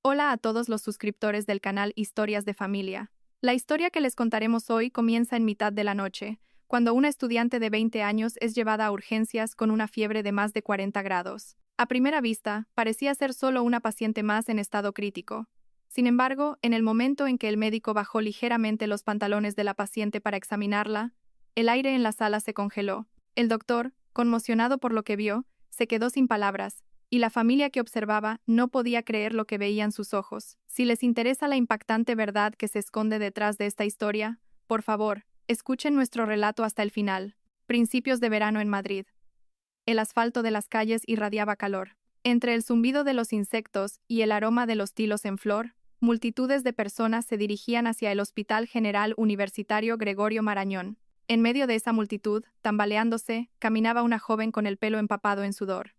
Hola a todos los suscriptores del canal Historias de Familia. La historia que les contaremos hoy comienza en mitad de la noche, cuando una estudiante de 20 años es llevada a urgencias con una fiebre de más de 40 grados. A primera vista, parecía ser solo una paciente más en estado crítico. Sin embargo, en el momento en que el médico bajó ligeramente los pantalones de la paciente para examinarla, el aire en la sala se congeló. El doctor, conmocionado por lo que vio, se quedó sin palabras, y la familia que observaba no podía creer lo que veían sus ojos. Si les interesa la impactante verdad que se esconde detrás de esta historia, por favor, escuchen nuestro relato hasta el final. Principios de verano en Madrid. El asfalto de las calles irradiaba calor. Entre el zumbido de los insectos y el aroma de los tilos en flor, multitudes de personas se dirigían hacia el Hospital General Universitario Gregorio Marañón. En medio de esa multitud, tambaleándose, caminaba una joven con el pelo empapado en sudor.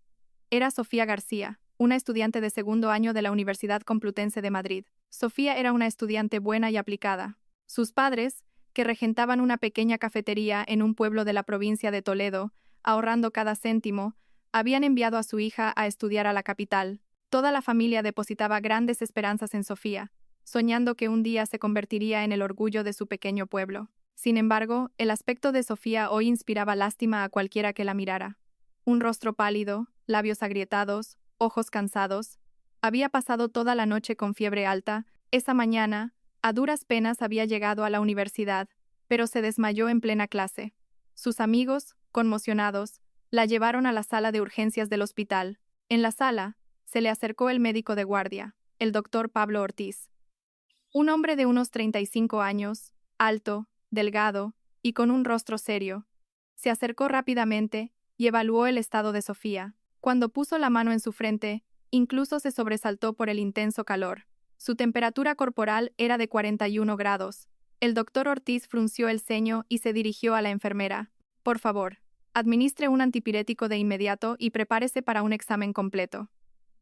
Era Sofía García, una estudiante de segundo año de la Universidad Complutense de Madrid. Sofía era una estudiante buena y aplicada. Sus padres, que regentaban una pequeña cafetería en un pueblo de la provincia de Toledo, ahorrando cada céntimo, habían enviado a su hija a estudiar a la capital. Toda la familia depositaba grandes esperanzas en Sofía, soñando que un día se convertiría en el orgullo de su pequeño pueblo. Sin embargo, el aspecto de Sofía hoy inspiraba lástima a cualquiera que la mirara. Un rostro pálido, labios agrietados, ojos cansados. Había pasado toda la noche con fiebre alta. Esa mañana, a duras penas había llegado a la universidad, pero se desmayó en plena clase. Sus amigos, conmocionados, la llevaron a la sala de urgencias del hospital. En la sala, se le acercó el médico de guardia, el doctor Pablo Ortiz. Un hombre de unos 35 años, alto, delgado y con un rostro serio. Se acercó rápidamente y evaluó el estado de Sofía. Cuando puso la mano en su frente, incluso se sobresaltó por el intenso calor. Su temperatura corporal era de 41 grados. El doctor Ortiz frunció el ceño y se dirigió a la enfermera. Por favor, administre un antipirético de inmediato y prepárese para un examen completo.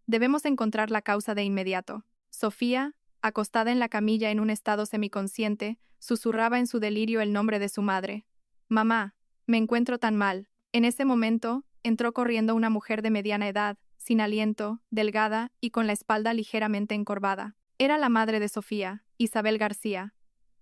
Debemos encontrar la causa de inmediato. Sofía, acostada en la camilla en un estado semiconsciente, susurraba en su delirio el nombre de su madre. Mamá, me encuentro tan mal. En ese momento, entró corriendo una mujer de mediana edad, sin aliento, delgada y con la espalda ligeramente encorvada. Era la madre de Sofía, Isabel García.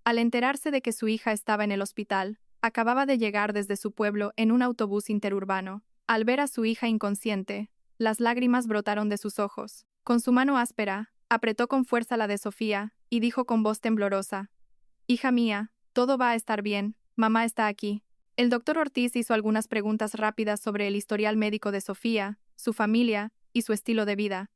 Al enterarse de que su hija estaba en el hospital, acababa de llegar desde su pueblo en un autobús interurbano. Al ver a su hija inconsciente, las lágrimas brotaron de sus ojos. Con su mano áspera, apretó con fuerza la de Sofía y dijo con voz temblorosa: «Hija mía, todo va a estar bien, mamá está aquí». El doctor Ortiz hizo algunas preguntas rápidas sobre el historial médico de Sofía, su familia y su estilo de vida.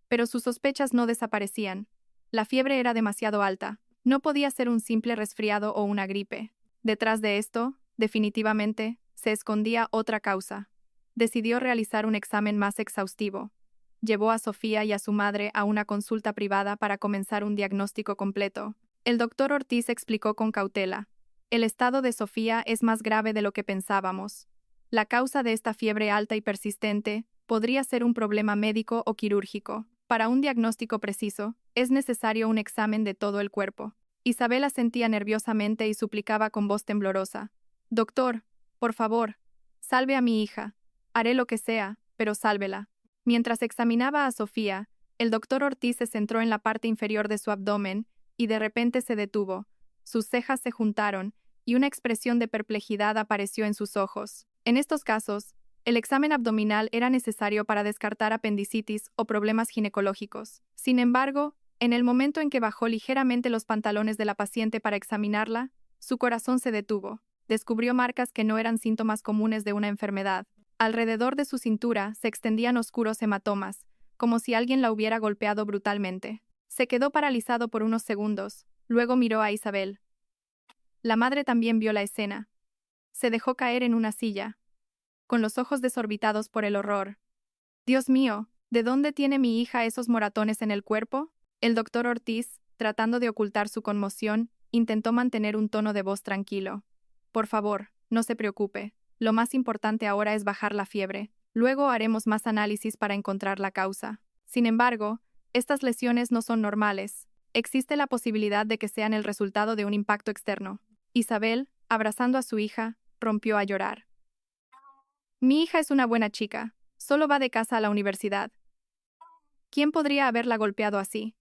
Pero sus sospechas no desaparecían. La fiebre era demasiado alta. No podía ser un simple resfriado o una gripe. Detrás de esto, definitivamente, se escondía otra causa. Decidió realizar un examen más exhaustivo. Llevó a Sofía y a su madre a una consulta privada para comenzar un diagnóstico completo. El doctor Ortiz explicó con cautela: «El estado de Sofía es más grave de lo que pensábamos. La causa de esta fiebre alta y persistente podría ser un problema médico o quirúrgico. Para un diagnóstico preciso, es necesario un examen de todo el cuerpo». Isabel asentía nerviosamente y suplicaba con voz temblorosa: «Doctor, por favor, salve a mi hija. Haré lo que sea, pero sálvela». Mientras examinaba a Sofía, el doctor Ortiz se centró en la parte inferior de su abdomen y de repente se detuvo. Sus cejas se juntaron y una expresión de perplejidad apareció en sus ojos. En estos casos, el examen abdominal era necesario para descartar apendicitis o problemas ginecológicos. Sin embargo, en el momento en que bajó ligeramente los pantalones de la paciente para examinarla, su corazón se detuvo. Descubrió marcas que no eran síntomas comunes de una enfermedad. Alrededor de su cintura se extendían oscuros hematomas, como si alguien la hubiera golpeado brutalmente. Se quedó paralizado por unos segundos, luego miró a Isabel. La madre también vio la escena. Se dejó caer en una silla, con los ojos desorbitados por el horror. «Dios mío, ¿de dónde tiene mi hija esos moratones en el cuerpo?». El doctor Ortiz, tratando de ocultar su conmoción, intentó mantener un tono de voz tranquilo. «Por favor, no se preocupe. Lo más importante ahora es bajar la fiebre. Luego haremos más análisis para encontrar la causa. Sin embargo, estas lesiones no son normales. Existe la posibilidad de que sean el resultado de un impacto externo». Isabel, abrazando a su hija, rompió a llorar. «Mi hija es una buena chica. Solo va de casa a la universidad. ¿Quién podría haberla golpeado así?».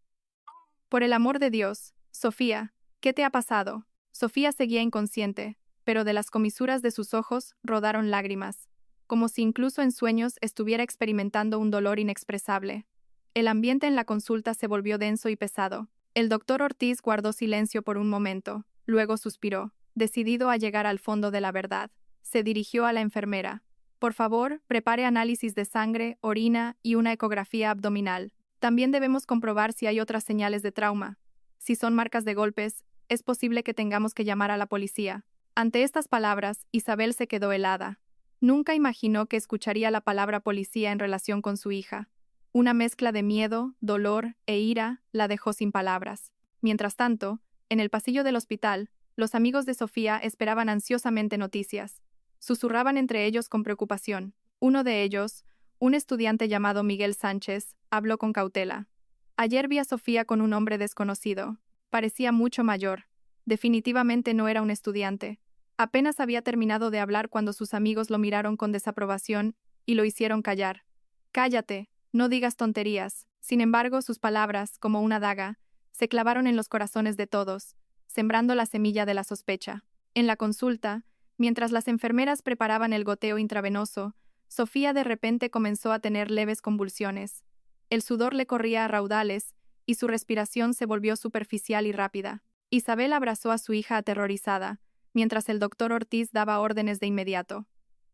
Por el amor de Dios, Sofía, ¿qué te ha pasado? Sofía seguía inconsciente, pero de las comisuras de sus ojos rodaron lágrimas, como si incluso en sueños estuviera experimentando un dolor inexpresable. El ambiente en la consulta se volvió denso y pesado. El doctor Ortiz guardó silencio por un momento, luego suspiró, decidido a llegar al fondo de la verdad. Se dirigió a la enfermera. Por favor, prepare análisis de sangre, orina y una ecografía abdominal. También debemos comprobar si hay otras señales de trauma. Si son marcas de golpes, es posible que tengamos que llamar a la policía. Ante estas palabras, Isabel se quedó helada. Nunca imaginó que escucharía la palabra policía en relación con su hija. Una mezcla de miedo, dolor e ira la dejó sin palabras. Mientras tanto, en el pasillo del hospital, los amigos de Sofía esperaban ansiosamente noticias. Susurraban entre ellos con preocupación. Uno de ellos, un estudiante llamado Miguel Sánchez, habló con cautela. Ayer vi a Sofía con un hombre desconocido. Parecía mucho mayor. Definitivamente no era un estudiante. Apenas había terminado de hablar cuando sus amigos lo miraron con desaprobación y lo hicieron callar. «Cállate, no digas tonterías». Sin embargo, sus palabras, como una daga, se clavaron en los corazones de todos, sembrando la semilla de la sospecha. En la consulta, mientras las enfermeras preparaban el goteo intravenoso, Sofía de repente comenzó a tener leves convulsiones. El sudor le corría a raudales y su respiración se volvió superficial y rápida. Isabel abrazó a su hija aterrorizada, mientras el doctor Ortiz daba órdenes de inmediato.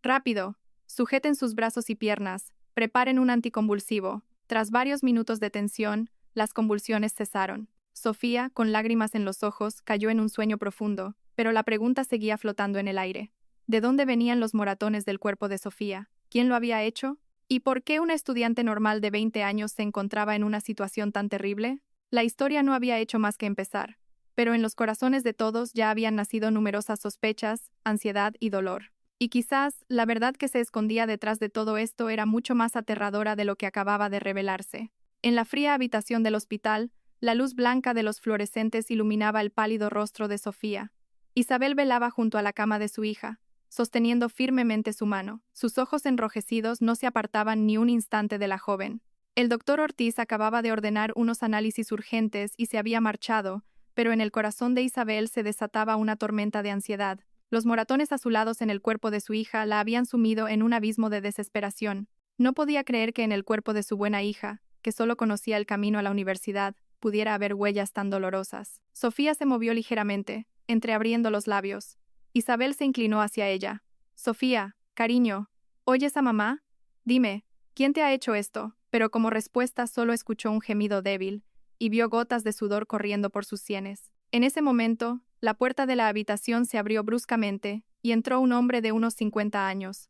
«Rápido, sujeten sus brazos y piernas, preparen un anticonvulsivo». Tras varios minutos de tensión, las convulsiones cesaron. Sofía, con lágrimas en los ojos, cayó en un sueño profundo, pero la pregunta seguía flotando en el aire. ¿De dónde venían los moratones del cuerpo de Sofía? ¿Quién lo había hecho? ¿Y por qué una estudiante normal de 20 años se encontraba en una situación tan terrible? La historia no había hecho más que empezar, pero en los corazones de todos ya habían nacido numerosas sospechas, ansiedad y dolor. Y quizás la verdad que se escondía detrás de todo esto era mucho más aterradora de lo que acababa de revelarse. En la fría habitación del hospital, la luz blanca de los fluorescentes iluminaba el pálido rostro de Sofía. Isabel velaba junto a la cama de su hija, sosteniendo firmemente su mano. Sus ojos enrojecidos no se apartaban ni un instante de la joven. El doctor Ortiz acababa de ordenar unos análisis urgentes y se había marchado, pero en el corazón de Isabel se desataba una tormenta de ansiedad. Los moratones azulados en el cuerpo de su hija la habían sumido en un abismo de desesperación. No podía creer que en el cuerpo de su buena hija, que solo conocía el camino a la universidad, pudiera haber huellas tan dolorosas. Sofía se movió ligeramente, entreabriendo los labios. Isabel se inclinó hacia ella. «Sofía, cariño, ¿oyes a mamá? Dime, ¿quién te ha hecho esto?» Pero como respuesta solo escuchó un gemido débil, y vio gotas de sudor corriendo por sus sienes. En ese momento, la puerta de la habitación se abrió bruscamente, y entró un hombre de unos 50 años.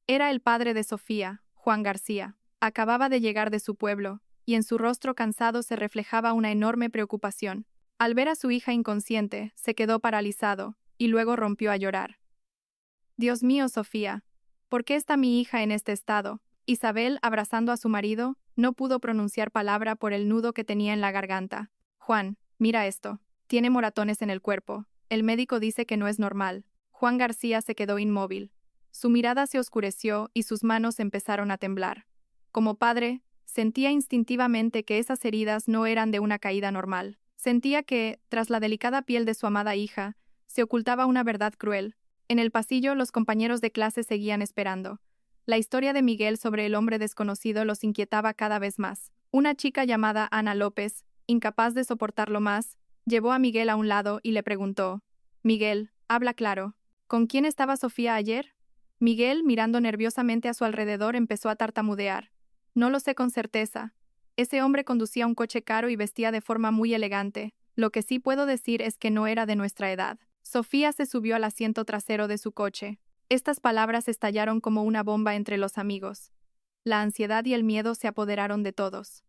Era el padre de Sofía, Juan García. Acababa de llegar de su pueblo, y en su rostro cansado se reflejaba una enorme preocupación. Al ver a su hija inconsciente, se quedó paralizado, y luego rompió a llorar. «Dios mío, Sofía, ¿por qué está mi hija en este estado?» Isabel, abrazando a su marido, no pudo pronunciar palabra por el nudo que tenía en la garganta. «Juan, mira esto. Tiene moratones en el cuerpo. El médico dice que no es normal». Juan García se quedó inmóvil. Su mirada se oscureció y sus manos empezaron a temblar. Como padre, sentía instintivamente que esas heridas no eran de una caída normal. Sentía que, tras la delicada piel de su amada hija, se ocultaba una verdad cruel. En el pasillo, los compañeros de clase seguían esperando. La historia de Miguel sobre el hombre desconocido los inquietaba cada vez más. Una chica llamada Ana López, incapaz de soportarlo más, llevó a Miguel a un lado y le preguntó: «Miguel, habla claro. ¿Con quién estaba Sofía ayer?» Miguel, mirando nerviosamente a su alrededor, empezó a tartamudear. «No lo sé con certeza. Ese hombre conducía un coche caro y vestía de forma muy elegante. Lo que sí puedo decir es que no era de nuestra edad». Sofía se subió al asiento trasero de su coche. Estas palabras estallaron como una bomba entre los amigos. La ansiedad y el miedo se apoderaron de todos.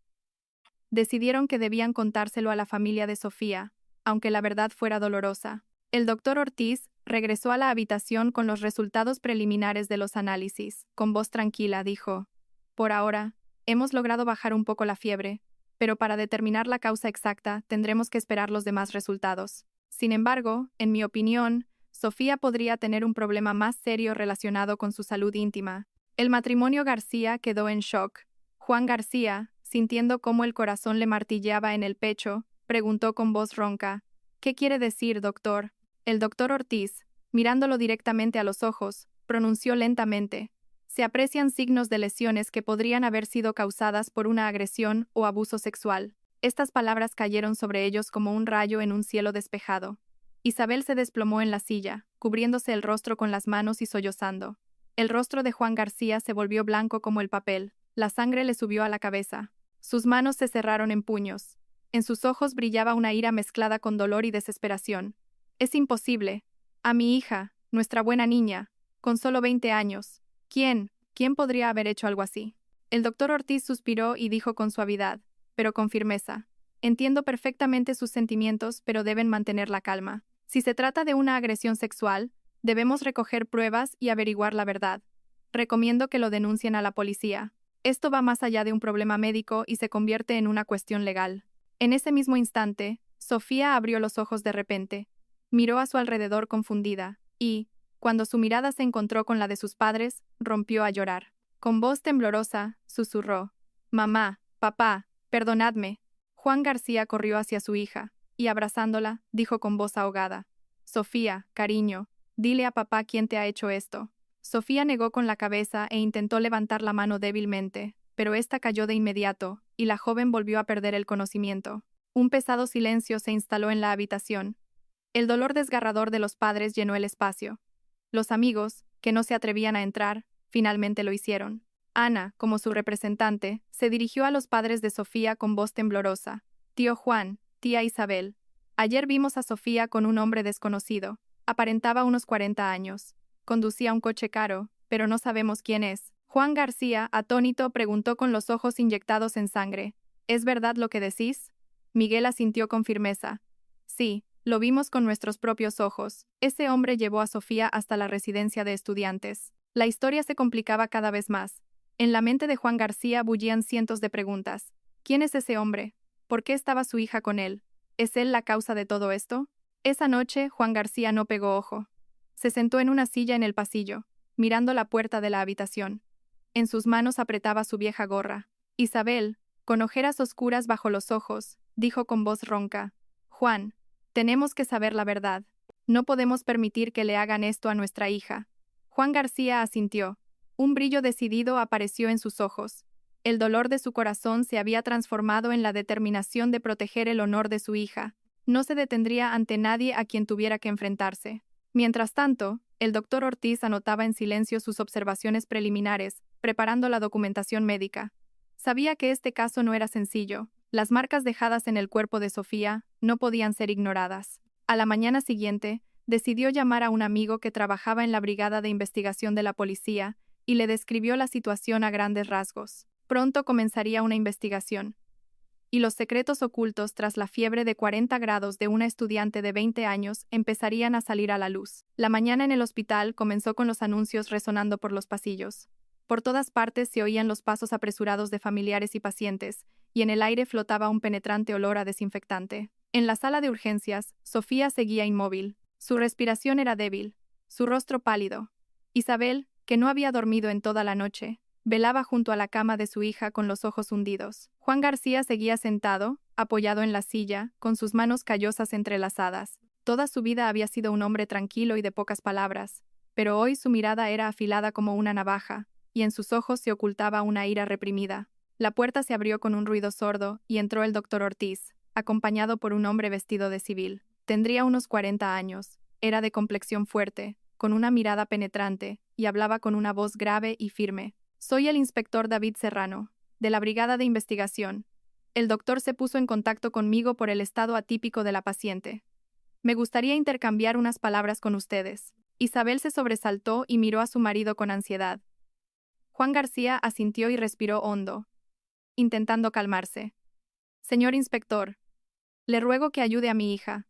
Decidieron que debían contárselo a la familia de Sofía, aunque la verdad fuera dolorosa. El doctor Ortiz regresó a la habitación con los resultados preliminares de los análisis. Con voz tranquila dijo: «Por ahora, hemos logrado bajar un poco la fiebre, pero para determinar la causa exacta tendremos que esperar los demás resultados. Sin embargo, en mi opinión, Sofía podría tener un problema más serio relacionado con su salud íntima». El matrimonio García quedó en shock. Juan García, sintiendo cómo el corazón le martilleaba en el pecho, preguntó con voz ronca: «¿Qué quiere decir, doctor?» El doctor Ortiz, mirándolo directamente a los ojos, pronunció lentamente: «Se aprecian signos de lesiones que podrían haber sido causadas por una agresión o abuso sexual». Estas palabras cayeron sobre ellos como un rayo en un cielo despejado. Isabel se desplomó en la silla, cubriéndose el rostro con las manos y sollozando. El rostro de Juan García se volvió blanco como el papel, la sangre le subió a la cabeza. Sus manos se cerraron en puños. En sus ojos brillaba una ira mezclada con dolor y desesperación. «Es imposible. A mi hija, nuestra buena niña, con solo 20 años. ¿Quién podría haber hecho algo así?» El doctor Ortiz suspiró y dijo con suavidad, pero con firmeza: «Entiendo perfectamente sus sentimientos, pero deben mantener la calma. Si se trata de una agresión sexual, debemos recoger pruebas y averiguar la verdad. Recomiendo que lo denuncien a la policía. Esto va más allá de un problema médico y se convierte en una cuestión legal». En ese mismo instante, Sofía abrió los ojos de repente, miró a su alrededor confundida, y, cuando su mirada se encontró con la de sus padres, rompió a llorar. Con voz temblorosa, susurró: «Mamá, papá, perdonadme». Juan García corrió hacia su hija, y abrazándola, dijo con voz ahogada: «Sofía, cariño, dile a papá quién te ha hecho esto». Sofía negó con la cabeza e intentó levantar la mano débilmente, pero ésta cayó de inmediato, y la joven volvió a perder el conocimiento. Un pesado silencio se instaló en la habitación. El dolor desgarrador de los padres llenó el espacio. Los amigos, que no se atrevían a entrar, finalmente lo hicieron. Ana, como su representante, se dirigió a los padres de Sofía con voz temblorosa: «Tío Juan, tía Isabel, ayer vimos a Sofía con un hombre desconocido. Aparentaba unos 40 años. Conducía un coche caro, pero no sabemos quién es». Juan García, atónito, preguntó con los ojos inyectados en sangre: «¿Es verdad lo que decís?» Miguel asintió con firmeza: «Sí, lo vimos con nuestros propios ojos. Ese hombre llevó a Sofía hasta la residencia de estudiantes». La historia se complicaba cada vez más. En la mente de Juan García bullían cientos de preguntas. ¿Quién es ese hombre? ¿Por qué estaba su hija con él? ¿Es él la causa de todo esto? Esa noche, Juan García no pegó ojo. Se sentó en una silla en el pasillo, mirando la puerta de la habitación. En sus manos apretaba su vieja gorra. Isabel, con ojeras oscuras bajo los ojos, dijo con voz ronca: «Juan, tenemos que saber la verdad. No podemos permitir que le hagan esto a nuestra hija». Juan García asintió. Un brillo decidido apareció en sus ojos. El dolor de su corazón se había transformado en la determinación de proteger el honor de su hija. No se detendría ante nadie a quien tuviera que enfrentarse. Mientras tanto, el doctor Ortiz anotaba en silencio sus observaciones preliminares, preparando la documentación médica. Sabía que este caso no era sencillo. Las marcas dejadas en el cuerpo de Sofía no podían ser ignoradas. A la mañana siguiente, decidió llamar a un amigo que trabajaba en la brigada de investigación de la policía y le describió la situación a grandes rasgos. Pronto comenzaría una investigación. Y los secretos ocultos tras la fiebre de 40 grados de una estudiante de 20 años empezarían a salir a la luz. La mañana en el hospital comenzó con los anuncios resonando por los pasillos. Por todas partes se oían los pasos apresurados de familiares y pacientes, y en el aire flotaba un penetrante olor a desinfectante. En la sala de urgencias, Sofía seguía inmóvil. Su respiración era débil, su rostro pálido. Isabel, que no había dormido en toda la noche, velaba junto a la cama de su hija con los ojos hundidos. Juan García seguía sentado, apoyado en la silla, con sus manos callosas entrelazadas. Toda su vida había sido un hombre tranquilo y de pocas palabras, pero hoy su mirada era afilada como una navaja, y en sus ojos se ocultaba una ira reprimida. La puerta se abrió con un ruido sordo y entró el doctor Ortiz, acompañado por un hombre vestido de civil. Tendría unos 40 años, era de complexión fuerte, con una mirada penetrante, y hablaba con una voz grave y firme. «Soy el inspector David Serrano, de la Brigada de Investigación. El doctor se puso en contacto conmigo por el estado atípico de la paciente. Me gustaría intercambiar unas palabras con ustedes». Isabel se sobresaltó y miró a su marido con ansiedad. Juan García asintió y respiró hondo, intentando calmarse. «Señor inspector, le ruego que ayude a mi hija.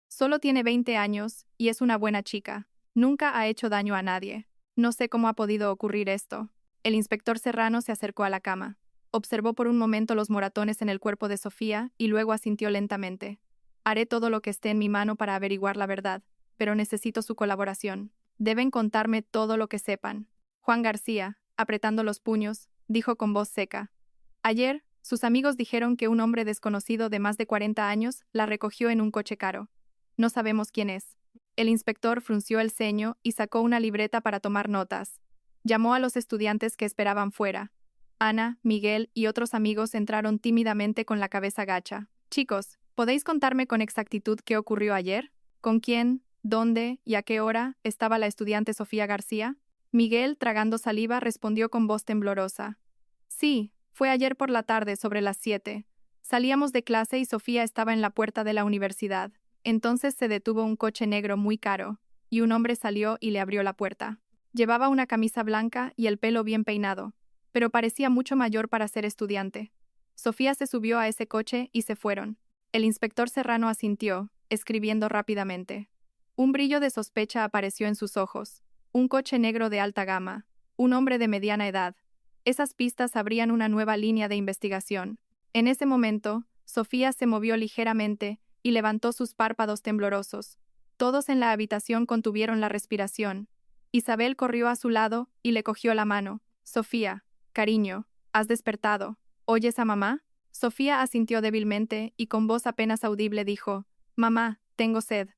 Solo tiene 20 años y es una buena chica. Nunca ha hecho daño a nadie. No sé cómo ha podido ocurrir esto». El inspector Serrano se acercó a la cama. Observó por un momento los moratones en el cuerpo de Sofía y luego asintió lentamente. «Haré todo lo que esté en mi mano para averiguar la verdad, pero necesito su colaboración. Deben contarme todo lo que sepan». Juan García, apretando los puños, dijo con voz seca: «Ayer, Sus amigos dijeron que un hombre desconocido de más de 40 años la recogió en un coche caro. No sabemos quién es. El inspector frunció el ceño y sacó una libreta para tomar notas. Llamó a los estudiantes que esperaban fuera. Ana, Miguel y otros amigos entraron tímidamente con la cabeza gacha. Chicos, ¿podéis contarme con exactitud qué ocurrió ayer? ¿Con quién, dónde y a qué hora estaba la estudiante Sofía García? Miguel, tragando saliva, respondió con voz temblorosa. Sí, fue ayer por la tarde sobre las 7. Salíamos de clase y Sofía estaba en la puerta de la universidad. Entonces se detuvo un coche negro muy caro, y un hombre salió y le abrió la puerta. Llevaba una camisa blanca y el pelo bien peinado, pero parecía mucho mayor para ser estudiante. Sofía se subió a ese coche y se fueron. El inspector Serrano asintió, escribiendo rápidamente. Un brillo de sospecha apareció en sus ojos. Un coche negro de alta gama. Un hombre de mediana edad. Esas pistas abrían una nueva línea de investigación. En ese momento, Sofía se movió ligeramente y levantó sus párpados temblorosos. Todos en la habitación contuvieron la respiración. Isabel corrió a su lado y le cogió la mano. Sofía, cariño, ¿has despertado? ¿Oyes a mamá? Sofía asintió débilmente y con voz apenas audible dijo, «Mamá, tengo sed».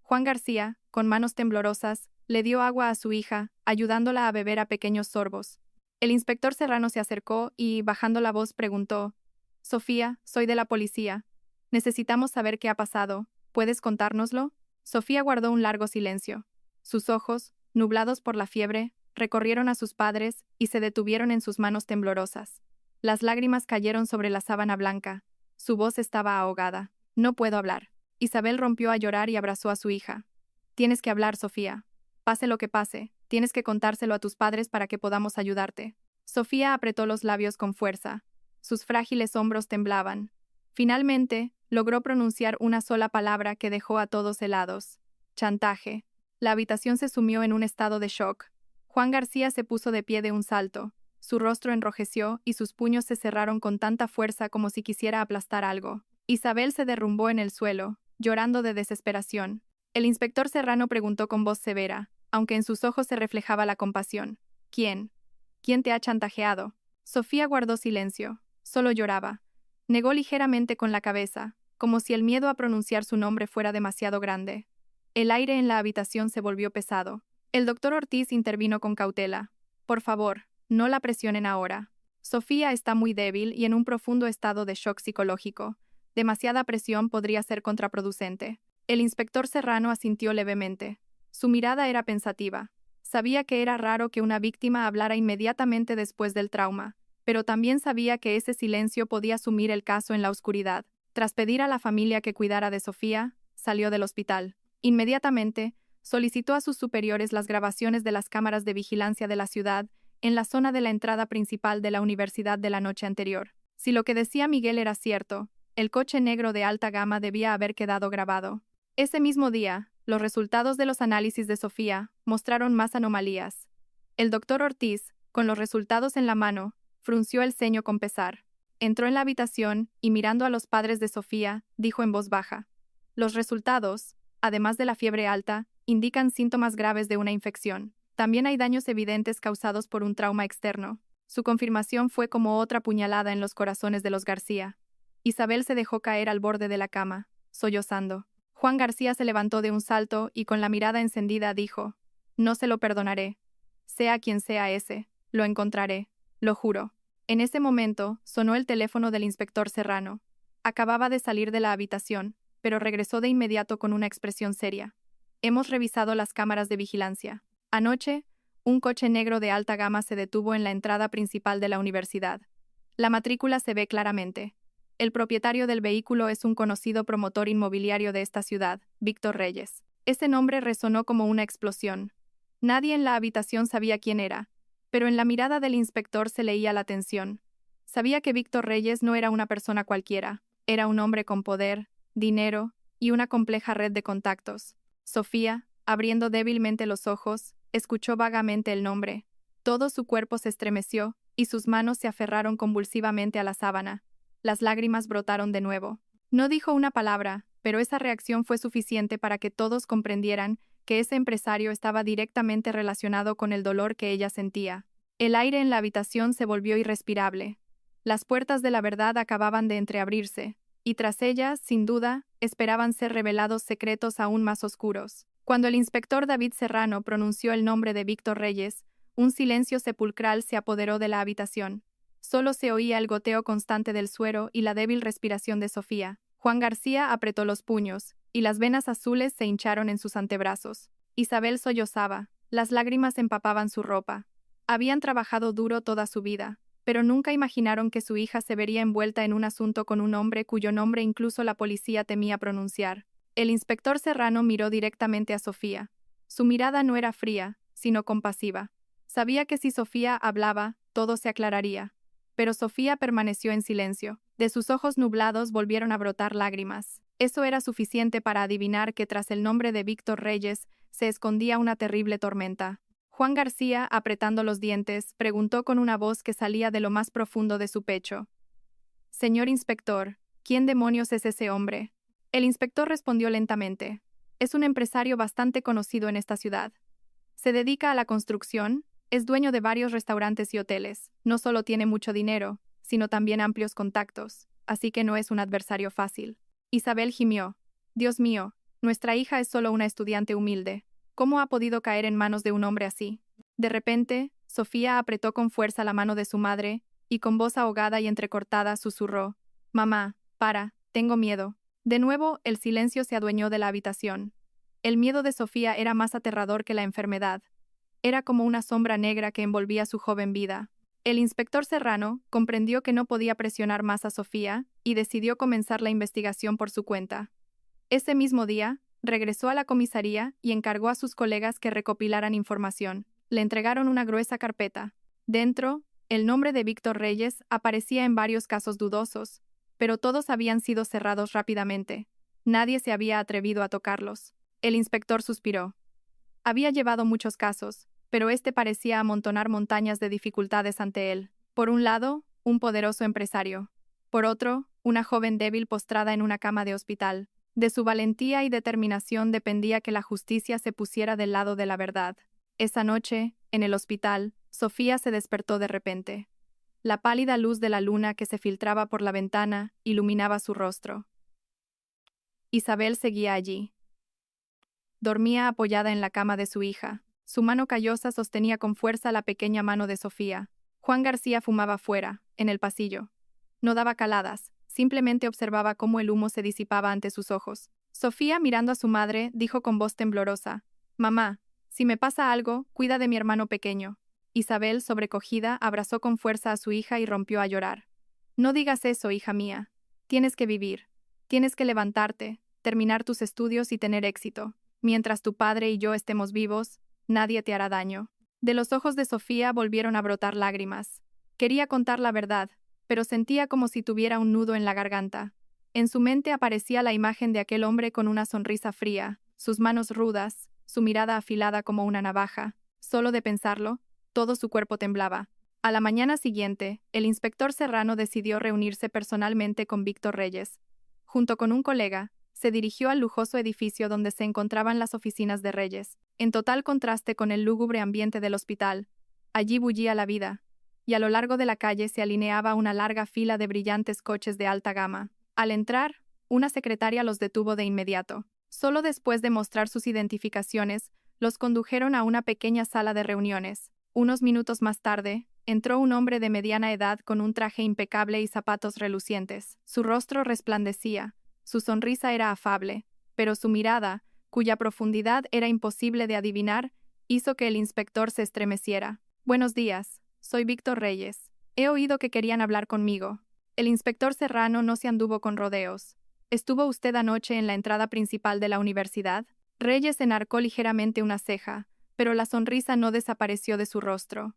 Juan García, con manos temblorosas, le dio agua a su hija, ayudándola a beber a pequeños sorbos. El inspector Serrano se acercó y, bajando la voz, preguntó, «Sofía, soy de la policía. Necesitamos saber qué ha pasado. ¿Puedes contárnoslo?» Sofía guardó un largo silencio. Sus ojos, nublados por la fiebre, recorrieron a sus padres y se detuvieron en sus manos temblorosas. Las lágrimas cayeron sobre la sábana blanca. Su voz estaba ahogada. «No puedo hablar». Isabel rompió a llorar y abrazó a su hija. «Tienes que hablar, Sofía. Pase lo que pase, tienes que contárselo a tus padres para que podamos ayudarte». Sofía apretó los labios con fuerza. Sus frágiles hombros temblaban. Finalmente, logró pronunciar una sola palabra que dejó a todos helados. Chantaje. La habitación se sumió en un estado de shock. Juan García se puso de pie de un salto. Su rostro enrojeció y sus puños se cerraron con tanta fuerza como si quisiera aplastar algo. Isabel se derrumbó en el suelo, llorando de desesperación. El inspector Serrano preguntó con voz severa, aunque en sus ojos se reflejaba la compasión. «¿Quién? ¿Quién te ha chantajeado?» Sofía guardó silencio. Solo lloraba. Negó ligeramente con la cabeza, como si el miedo a pronunciar su nombre fuera demasiado grande. El aire en la habitación se volvió pesado. El doctor Ortiz intervino con cautela. «Por favor, no la presionen ahora. Sofía está muy débil y en un profundo estado de shock psicológico. Demasiada presión podría ser contraproducente». El inspector Serrano asintió levemente. Su mirada era pensativa. Sabía que era raro que una víctima hablara inmediatamente después del trauma, pero también sabía que ese silencio podía sumir el caso en la oscuridad. Tras pedir a la familia que cuidara de Sofía, salió del hospital. Inmediatamente, solicitó a sus superiores las grabaciones de las cámaras de vigilancia de la ciudad en la zona de la entrada principal de la universidad de la noche anterior. Si lo que decía Miguel era cierto, el coche negro de alta gama debía haber quedado grabado. Ese mismo día, los resultados de los análisis de Sofía mostraron más anomalías. El doctor Ortiz, con los resultados en la mano, frunció el ceño con pesar. Entró en la habitación y, mirando a los padres de Sofía, dijo en voz baja, «Los resultados, además de la fiebre alta, indican síntomas graves de una infección. También hay daños evidentes causados por un trauma externo». Su confirmación fue como otra puñalada en los corazones de los García. Isabel se dejó caer al borde de la cama, sollozando. Juan García se levantó de un salto y con la mirada encendida dijo, «No se lo perdonaré. Sea quien sea ese, lo encontraré, lo juro». En ese momento, sonó el teléfono del inspector Serrano. Acababa de salir de la habitación, pero regresó de inmediato con una expresión seria. «Hemos revisado las cámaras de vigilancia. Anoche, un coche negro de alta gama se detuvo en la entrada principal de la universidad. La matrícula se ve claramente. El propietario del vehículo es un conocido promotor inmobiliario de esta ciudad, Víctor Reyes». Ese nombre resonó como una explosión. Nadie en la habitación sabía quién era, pero en la mirada del inspector se leía la tensión. Sabía que Víctor Reyes no era una persona cualquiera, era un hombre con poder, dinero y una compleja red de contactos. Sofía, abriendo débilmente los ojos, escuchó vagamente el nombre. Todo su cuerpo se estremeció y sus manos se aferraron convulsivamente a la sábana. Las lágrimas brotaron de nuevo. No dijo una palabra, pero esa reacción fue suficiente para que todos comprendieran que ese empresario estaba directamente relacionado con el dolor que ella sentía. El aire en la habitación se volvió irrespirable. Las puertas de la verdad acababan de entreabrirse, y tras ellas, sin duda, esperaban ser revelados secretos aún más oscuros. Cuando el inspector David Serrano pronunció el nombre de Víctor Reyes, un silencio sepulcral se apoderó de la habitación. Solo se oía el goteo constante del suero y la débil respiración de Sofía. Juan García apretó los puños, y las venas azules se hincharon en sus antebrazos. Isabel sollozaba, las lágrimas empapaban su ropa. Habían trabajado duro toda su vida, pero nunca imaginaron que su hija se vería envuelta en un asunto con un hombre cuyo nombre incluso la policía temía pronunciar. El inspector Serrano miró directamente a Sofía. Su mirada no era fría, sino compasiva. Sabía que si Sofía hablaba, todo se aclararía. Pero Sofía permaneció en silencio. De sus ojos nublados volvieron a brotar lágrimas. Eso era suficiente para adivinar que tras el nombre de Víctor Reyes se escondía una terrible tormenta. Juan García, apretando los dientes, preguntó con una voz que salía de lo más profundo de su pecho. «Señor inspector, ¿quién demonios es ese hombre?» El inspector respondió lentamente. «Es un empresario bastante conocido en esta ciudad. Se dedica a la construcción, es dueño de varios restaurantes y hoteles. No solo tiene mucho dinero, sino también amplios contactos, así que no es un adversario fácil». Isabel gimió. «Dios mío, nuestra hija es solo una estudiante humilde. ¿Cómo ha podido caer en manos de un hombre así?» De repente, Sofía apretó con fuerza la mano de su madre, y con voz ahogada y entrecortada susurró. «Mamá, para, tengo miedo». De nuevo, el silencio se adueñó de la habitación. El miedo de Sofía era más aterrador que la enfermedad. Era como una sombra negra que envolvía su joven vida. El inspector Serrano comprendió que no podía presionar más a Sofía y decidió comenzar la investigación por su cuenta. Ese mismo día, regresó a la comisaría y encargó a sus colegas que recopilaran información. Le entregaron una gruesa carpeta. Dentro, el nombre de Víctor Reyes aparecía en varios casos dudosos, pero todos habían sido cerrados rápidamente. Nadie se había atrevido a tocarlos. El inspector suspiró. Había llevado muchos casos, pero este parecía amontonar montañas de dificultades ante él. Por un lado, un poderoso empresario. Por otro, una joven débil postrada en una cama de hospital. De su valentía y determinación dependía que la justicia se pusiera del lado de la verdad. Esa noche, en el hospital, Sofía se despertó de repente. La pálida luz de la luna que se filtraba por la ventana iluminaba su rostro. Isabel seguía allí. Dormía apoyada en la cama de su hija. Su mano callosa sostenía con fuerza la pequeña mano de Sofía. Juan García fumaba fuera, en el pasillo. No daba caladas, simplemente observaba cómo el humo se disipaba ante sus ojos. Sofía, mirando a su madre, dijo con voz temblorosa: «Mamá, si me pasa algo, cuida de mi hermano pequeño». Isabel, sobrecogida, abrazó con fuerza a su hija y rompió a llorar. «No digas eso, hija mía. Tienes que vivir. Tienes que levantarte, terminar tus estudios y tener éxito. Mientras tu padre y yo estemos vivos, nadie te hará daño». De los ojos de Sofía volvieron a brotar lágrimas. Quería contar la verdad, pero sentía como si tuviera un nudo en la garganta. En su mente aparecía la imagen de aquel hombre con una sonrisa fría, sus manos rudas, su mirada afilada como una navaja. Solo de pensarlo, todo su cuerpo temblaba. A la mañana siguiente, el inspector Serrano decidió reunirse personalmente con Víctor Reyes. Junto con un colega, se dirigió al lujoso edificio donde se encontraban las oficinas de Reyes, en total contraste con el lúgubre ambiente del hospital. Allí bullía la vida, y a lo largo de la calle se alineaba una larga fila de brillantes coches de alta gama. Al entrar, una secretaria los detuvo de inmediato. Solo después de mostrar sus identificaciones, los condujeron a una pequeña sala de reuniones. Unos minutos más tarde, entró un hombre de mediana edad con un traje impecable y zapatos relucientes. Su rostro resplandecía, su sonrisa era afable, pero su mirada, cuya profundidad era imposible de adivinar, hizo que el inspector se estremeciera. «Buenos días, soy Víctor Reyes. He oído que querían hablar conmigo». El inspector Serrano no se anduvo con rodeos. «¿Estuvo usted anoche en la entrada principal de la universidad?» Reyes enarcó ligeramente una ceja, pero la sonrisa no desapareció de su rostro.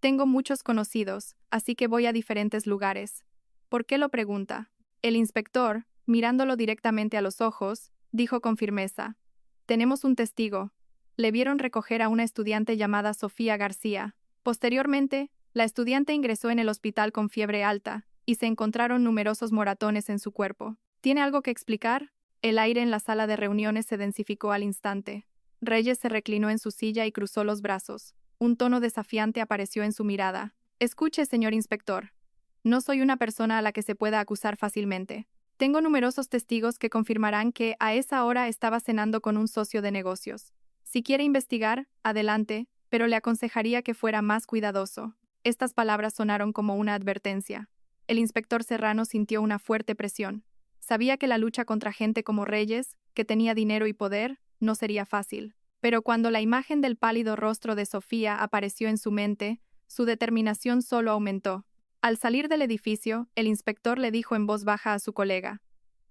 «Tengo muchos conocidos, así que voy a diferentes lugares». «¿Por qué lo pregunta?» El inspector, mirándolo directamente a los ojos, dijo con firmeza: «Tenemos un testigo. Le vieron recoger a una estudiante llamada Sofía García. Posteriormente, la estudiante ingresó en el hospital con fiebre alta, y se encontraron numerosos moratones en su cuerpo. ¿Tiene algo que explicar?» El aire en la sala de reuniones se densificó al instante. Reyes se reclinó en su silla y cruzó los brazos. Un tono desafiante apareció en su mirada. «Escuche, señor inspector. No soy una persona a la que se pueda acusar fácilmente. Tengo numerosos testigos que confirmarán que a esa hora estaba cenando con un socio de negocios. Si quiere investigar, adelante, pero le aconsejaría que fuera más cuidadoso. Estas palabras sonaron como una advertencia. El inspector Serrano sintió una fuerte presión. Sabía que la lucha contra gente como Reyes, que tenía dinero y poder, no sería fácil. Pero cuando la imagen del pálido rostro de Sofía apareció en su mente, su determinación solo aumentó. Al salir del edificio, el inspector le dijo en voz baja a su colega: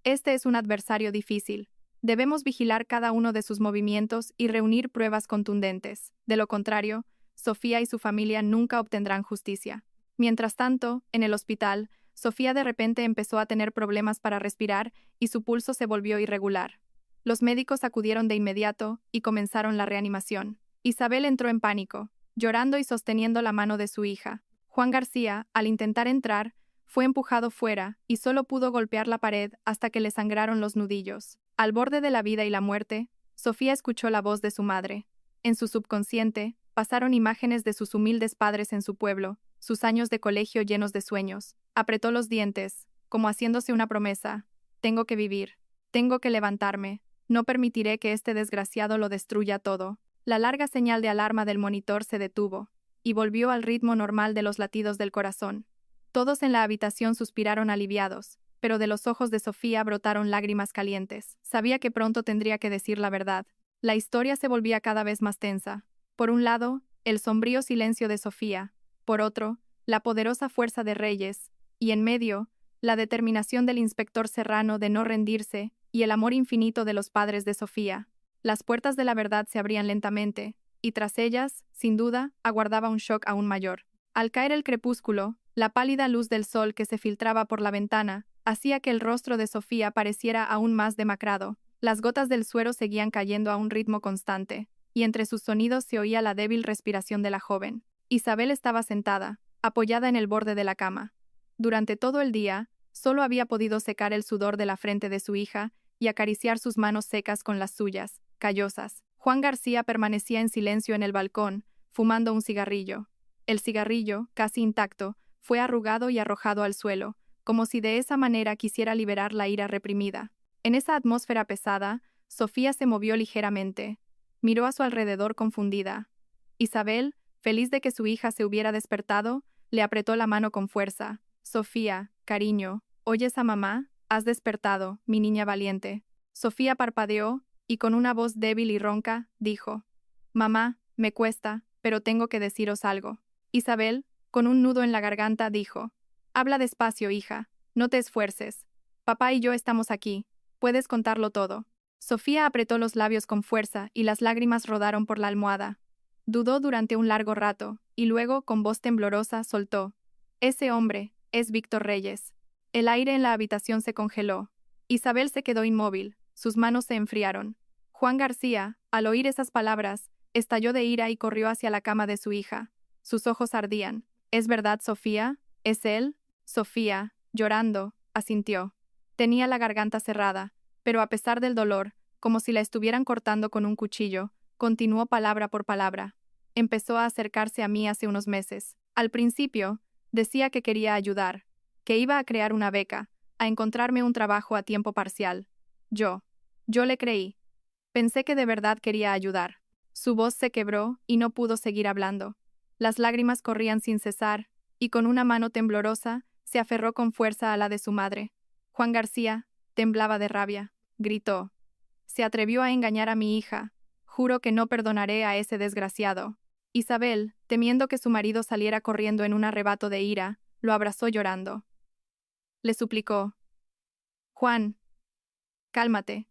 «Este es un adversario difícil. Debemos vigilar cada uno de sus movimientos y reunir pruebas contundentes. De lo contrario, Sofía y su familia nunca obtendrán justicia». Mientras tanto, en el hospital, Sofía de repente empezó a tener problemas para respirar y su pulso se volvió irregular. Los médicos acudieron de inmediato y comenzaron la reanimación. Isabel entró en pánico, llorando y sosteniendo la mano de su hija. Juan García, al intentar entrar, fue empujado fuera y solo pudo golpear la pared hasta que le sangraron los nudillos. Al borde de la vida y la muerte, Sofía escuchó la voz de su madre. En su subconsciente, pasaron imágenes de sus humildes padres en su pueblo, sus años de colegio llenos de sueños. Apretó los dientes, como haciéndose una promesa: «Tengo que vivir. Tengo que levantarme. No permitiré que este desgraciado lo destruya todo». La larga señal de alarma del monitor se detuvo, y volvió al ritmo normal de los latidos del corazón. Todos en la habitación suspiraron aliviados, pero de los ojos de Sofía brotaron lágrimas calientes. Sabía que pronto tendría que decir la verdad. La historia se volvía cada vez más tensa. Por un lado, el sombrío silencio de Sofía; por otro, la poderosa fuerza de Reyes; y en medio, la determinación del inspector Serrano de no rendirse y el amor infinito de los padres de Sofía. Las puertas de la verdad se abrían lentamente, y tras ellas, sin duda, aguardaba un shock aún mayor. Al caer el crepúsculo, la pálida luz del sol que se filtraba por la ventana hacía que el rostro de Sofía pareciera aún más demacrado. Las gotas del suero seguían cayendo a un ritmo constante, y entre sus sonidos se oía la débil respiración de la joven. Isabel estaba sentada, apoyada en el borde de la cama. Durante todo el día, solo había podido secar el sudor de la frente de su hija y acariciar sus manos secas con las suyas, callosas. Juan García permanecía en silencio en el balcón, fumando un cigarrillo. El cigarrillo, casi intacto, fue arrugado y arrojado al suelo, como si de esa manera quisiera liberar la ira reprimida. En esa atmósfera pesada, Sofía se movió ligeramente. Miró a su alrededor confundida. Isabel, feliz de que su hija se hubiera despertado, le apretó la mano con fuerza. «Sofía, cariño, ¿oyes a mamá? Has despertado, mi niña valiente». Sofía parpadeó, y con una voz débil y ronca, dijo: «Mamá, me cuesta, pero tengo que deciros algo». Isabel, con un nudo en la garganta, dijo: «Habla despacio, hija, no te esfuerces. Papá y yo estamos aquí, puedes contarlo todo». Sofía apretó los labios con fuerza y las lágrimas rodaron por la almohada. Dudó durante un largo rato, y luego, con voz temblorosa, soltó: «Ese hombre es Víctor Reyes». El aire en la habitación se congeló. Isabel se quedó inmóvil, sus manos se enfriaron. Juan García, al oír esas palabras, estalló de ira y corrió hacia la cama de su hija. Sus ojos ardían. «¿Es verdad, Sofía? ¿Es él?» Sofía, llorando, asintió. Tenía la garganta cerrada, pero a pesar del dolor, como si la estuvieran cortando con un cuchillo, continuó palabra por palabra. «Empezó a acercarse a mí hace unos meses. Al principio, decía que quería ayudar, que iba a crear una beca, a encontrarme un trabajo a tiempo parcial. Yo le creí. Pensé que de verdad quería ayudar». Su voz se quebró y no pudo seguir hablando. Las lágrimas corrían sin cesar, y con una mano temblorosa, se aferró con fuerza a la de su madre. Juan García temblaba de rabia. Gritó: «Se atrevió a engañar a mi hija. Juro que no perdonaré a ese desgraciado». Isabel, temiendo que su marido saliera corriendo en un arrebato de ira, lo abrazó llorando. Le suplicó: «Juan, cálmate.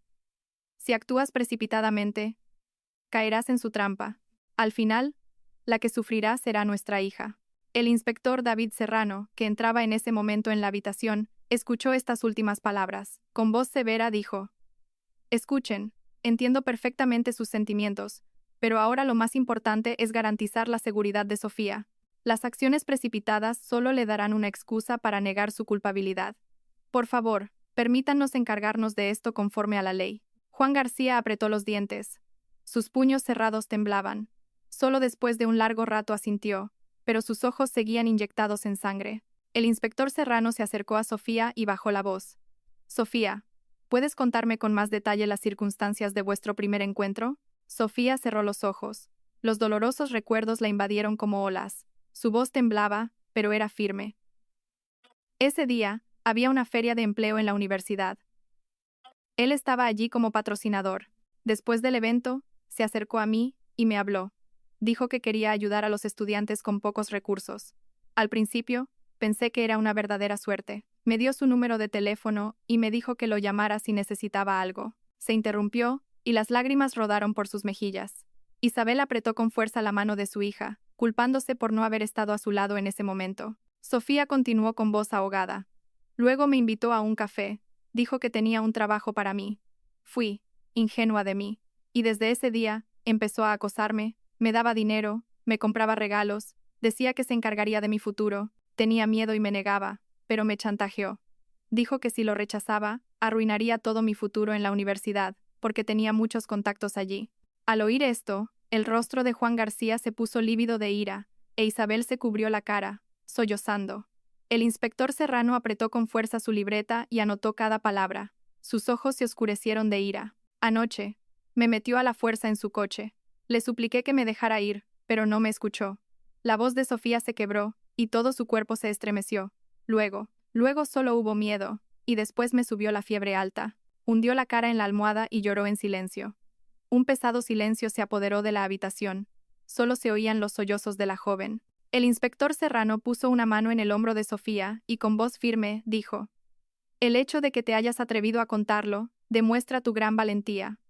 Si actúas precipitadamente, caerás en su trampa. Al final, la que sufrirá será nuestra hija». El inspector David Serrano, que entraba en ese momento en la habitación, escuchó estas últimas palabras. Con voz severa dijo: «Escuchen, entiendo perfectamente sus sentimientos, pero ahora lo más importante es garantizar la seguridad de Sofía. Las acciones precipitadas solo le darán una excusa para negar su culpabilidad. Por favor, permítanos encargarnos de esto conforme a la ley». Juan García apretó los dientes. Sus puños cerrados temblaban. Solo después de un largo rato asintió, pero sus ojos seguían inyectados en sangre. El inspector Serrano se acercó a Sofía y bajó la voz. Sofía, ¿puedes contarme con más detalle las circunstancias de vuestro primer encuentro? Sofía cerró los ojos. Los dolorosos recuerdos la invadieron como olas. Su voz temblaba, pero era firme. Ese día, había una feria de empleo en la universidad. Él estaba allí como patrocinador. Después del evento, se acercó a mí y me habló. Dijo que quería ayudar a los estudiantes con pocos recursos. Al principio, pensé que era una verdadera suerte. Me dio su número de teléfono y me dijo que lo llamara si necesitaba algo. Se interrumpió y las lágrimas rodaron por sus mejillas. Isabel apretó con fuerza la mano de su hija, culpándose por no haber estado a su lado en ese momento. Sofía continuó con voz ahogada. Luego me invitó a un café. Dijo que tenía un trabajo para mí. Fui, ingenua de mí. Y desde ese día, empezó a acosarme, me daba dinero, me compraba regalos, decía que se encargaría de mi futuro, tenía miedo y me negaba, pero me chantajeó. Dijo que si lo rechazaba, arruinaría todo mi futuro en la universidad, porque tenía muchos contactos allí. Al oír esto, el rostro de Juan García se puso lívido de ira, e Isabel se cubrió la cara, sollozando. El inspector Serrano apretó con fuerza su libreta y anotó cada palabra. Sus ojos se oscurecieron de ira. Anoche, me metió a la fuerza en su coche. Le supliqué que me dejara ir, pero no me escuchó. La voz de Sofía se quebró, y todo su cuerpo se estremeció. Luego solo hubo miedo, y después me subió la fiebre alta. Hundió la cara en la almohada y lloró en silencio. Un pesado silencio se apoderó de la habitación. Solo se oían los sollozos de la joven. El inspector Serrano puso una mano en el hombro de Sofía y con voz firme dijo: «El hecho de que te hayas atrevido a contarlo demuestra tu gran valentía.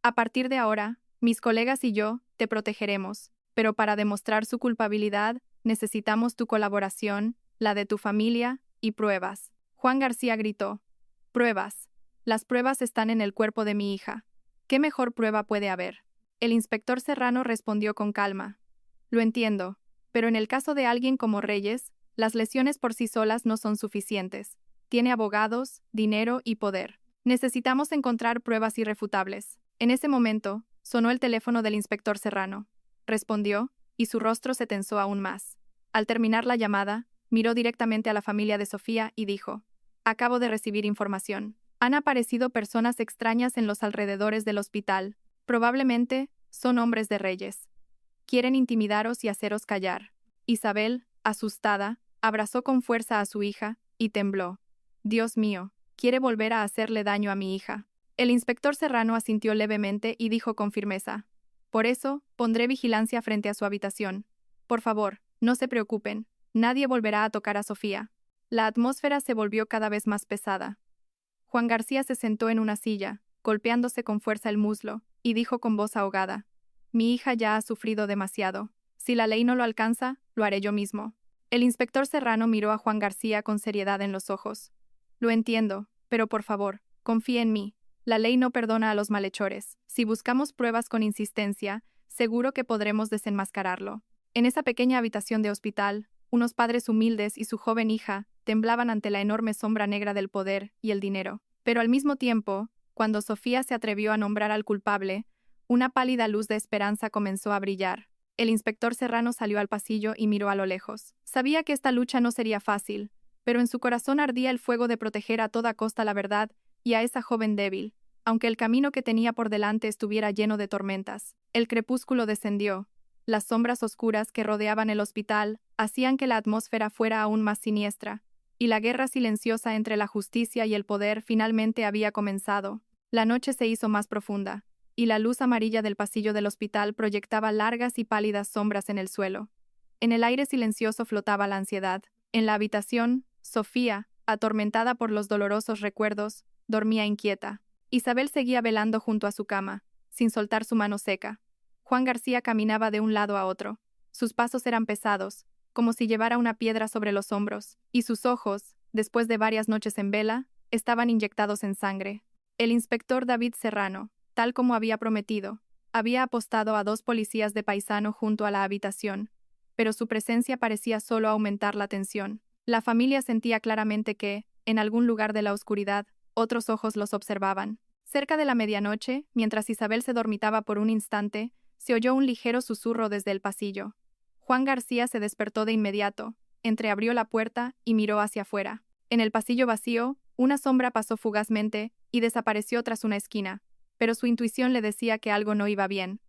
A partir de ahora, mis colegas y yo te protegeremos, pero para demostrar su culpabilidad necesitamos tu colaboración, la de tu familia y pruebas». Juan García gritó: «Pruebas. Las pruebas están en el cuerpo de mi hija. ¿Qué mejor prueba puede haber?». El inspector Serrano respondió con calma: «Lo entiendo, pero en el caso de alguien como Reyes, las lesiones por sí solas no son suficientes. Tiene abogados, dinero y poder. Necesitamos encontrar pruebas irrefutables». En ese momento, sonó el teléfono del inspector Serrano. Respondió, y su rostro se tensó aún más. Al terminar la llamada, miró directamente a la familia de Sofía y dijo: «Acabo de recibir información. Han aparecido personas extrañas en los alrededores del hospital. Probablemente son hombres de Reyes. Quieren intimidaros y haceros callar». Isabel, asustada, abrazó con fuerza a su hija y tembló. «Dios mío, quiere volver a hacerle daño a mi hija». El inspector Serrano asintió levemente y dijo con firmeza: «Por eso, pondré vigilancia frente a su habitación. Por favor, no se preocupen, nadie volverá a tocar a Sofía». La atmósfera se volvió cada vez más pesada. Juan García se sentó en una silla, golpeándose con fuerza el muslo, y dijo con voz ahogada: «Mi hija ya ha sufrido demasiado. Si la ley no lo alcanza, lo haré yo mismo». El inspector Serrano miró a Juan García con seriedad en los ojos. «Lo entiendo, pero por favor, confíe en mí. La ley no perdona a los malhechores. Si buscamos pruebas con insistencia, seguro que podremos desenmascararlo». En esa pequeña habitación de hospital, unos padres humildes y su joven hija temblaban ante la enorme sombra negra del poder y el dinero. Pero al mismo tiempo, cuando Sofía se atrevió a nombrar al culpable, una pálida luz de esperanza comenzó a brillar. El inspector Serrano salió al pasillo y miró a lo lejos. Sabía que esta lucha no sería fácil, pero en su corazón ardía el fuego de proteger a toda costa la verdad y a esa joven débil, aunque el camino que tenía por delante estuviera lleno de tormentas. El crepúsculo descendió. Las sombras oscuras que rodeaban el hospital hacían que la atmósfera fuera aún más siniestra, y la guerra silenciosa entre la justicia y el poder finalmente había comenzado. La noche se hizo más profunda, y la luz amarilla del pasillo del hospital proyectaba largas y pálidas sombras en el suelo. En el aire silencioso flotaba la ansiedad. En la habitación, Sofía, atormentada por los dolorosos recuerdos, dormía inquieta. Isabel seguía velando junto a su cama, sin soltar su mano seca. Juan García caminaba de un lado a otro. Sus pasos eran pesados, como si llevara una piedra sobre los hombros, y sus ojos, después de varias noches en vela, estaban inyectados en sangre. El inspector David Serrano, tal como había prometido, había apostado a 2 policías de paisano junto a la habitación, pero su presencia parecía solo aumentar la tensión. La familia sentía claramente que, en algún lugar de la oscuridad, otros ojos los observaban. Cerca de la medianoche, mientras Isabel se dormitaba por un instante, se oyó un ligero susurro desde el pasillo. Juan García se despertó de inmediato, entreabrió la puerta y miró hacia afuera. En el pasillo vacío, una sombra pasó fugazmente y desapareció tras una esquina, pero su intuición le decía que algo no iba bien.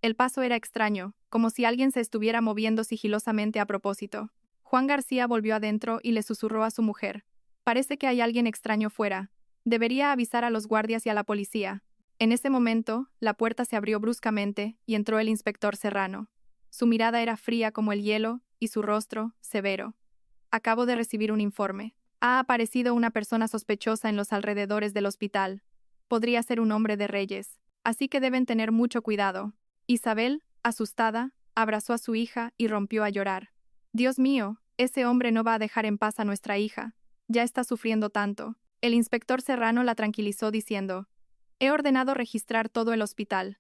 El paso era extraño, como si alguien se estuviera moviendo sigilosamente a propósito. Juan García volvió adentro y le susurró a su mujer: «Parece que hay alguien extraño fuera. Debería avisar a los guardias y a la policía». En ese momento, la puerta se abrió bruscamente y entró el inspector Serrano. Su mirada era fría como el hielo y su rostro, severo. «Acabo de recibir un informe. Ha aparecido una persona sospechosa en los alrededores del hospital. Podría ser un hombre de Reyes, así que deben tener mucho cuidado». Isabel, asustada, abrazó a su hija y rompió a llorar. «Dios mío, ese hombre no va a dejar en paz a nuestra hija. Ya está sufriendo tanto». El inspector Serrano la tranquilizó diciendo: «He ordenado registrar todo el hospital,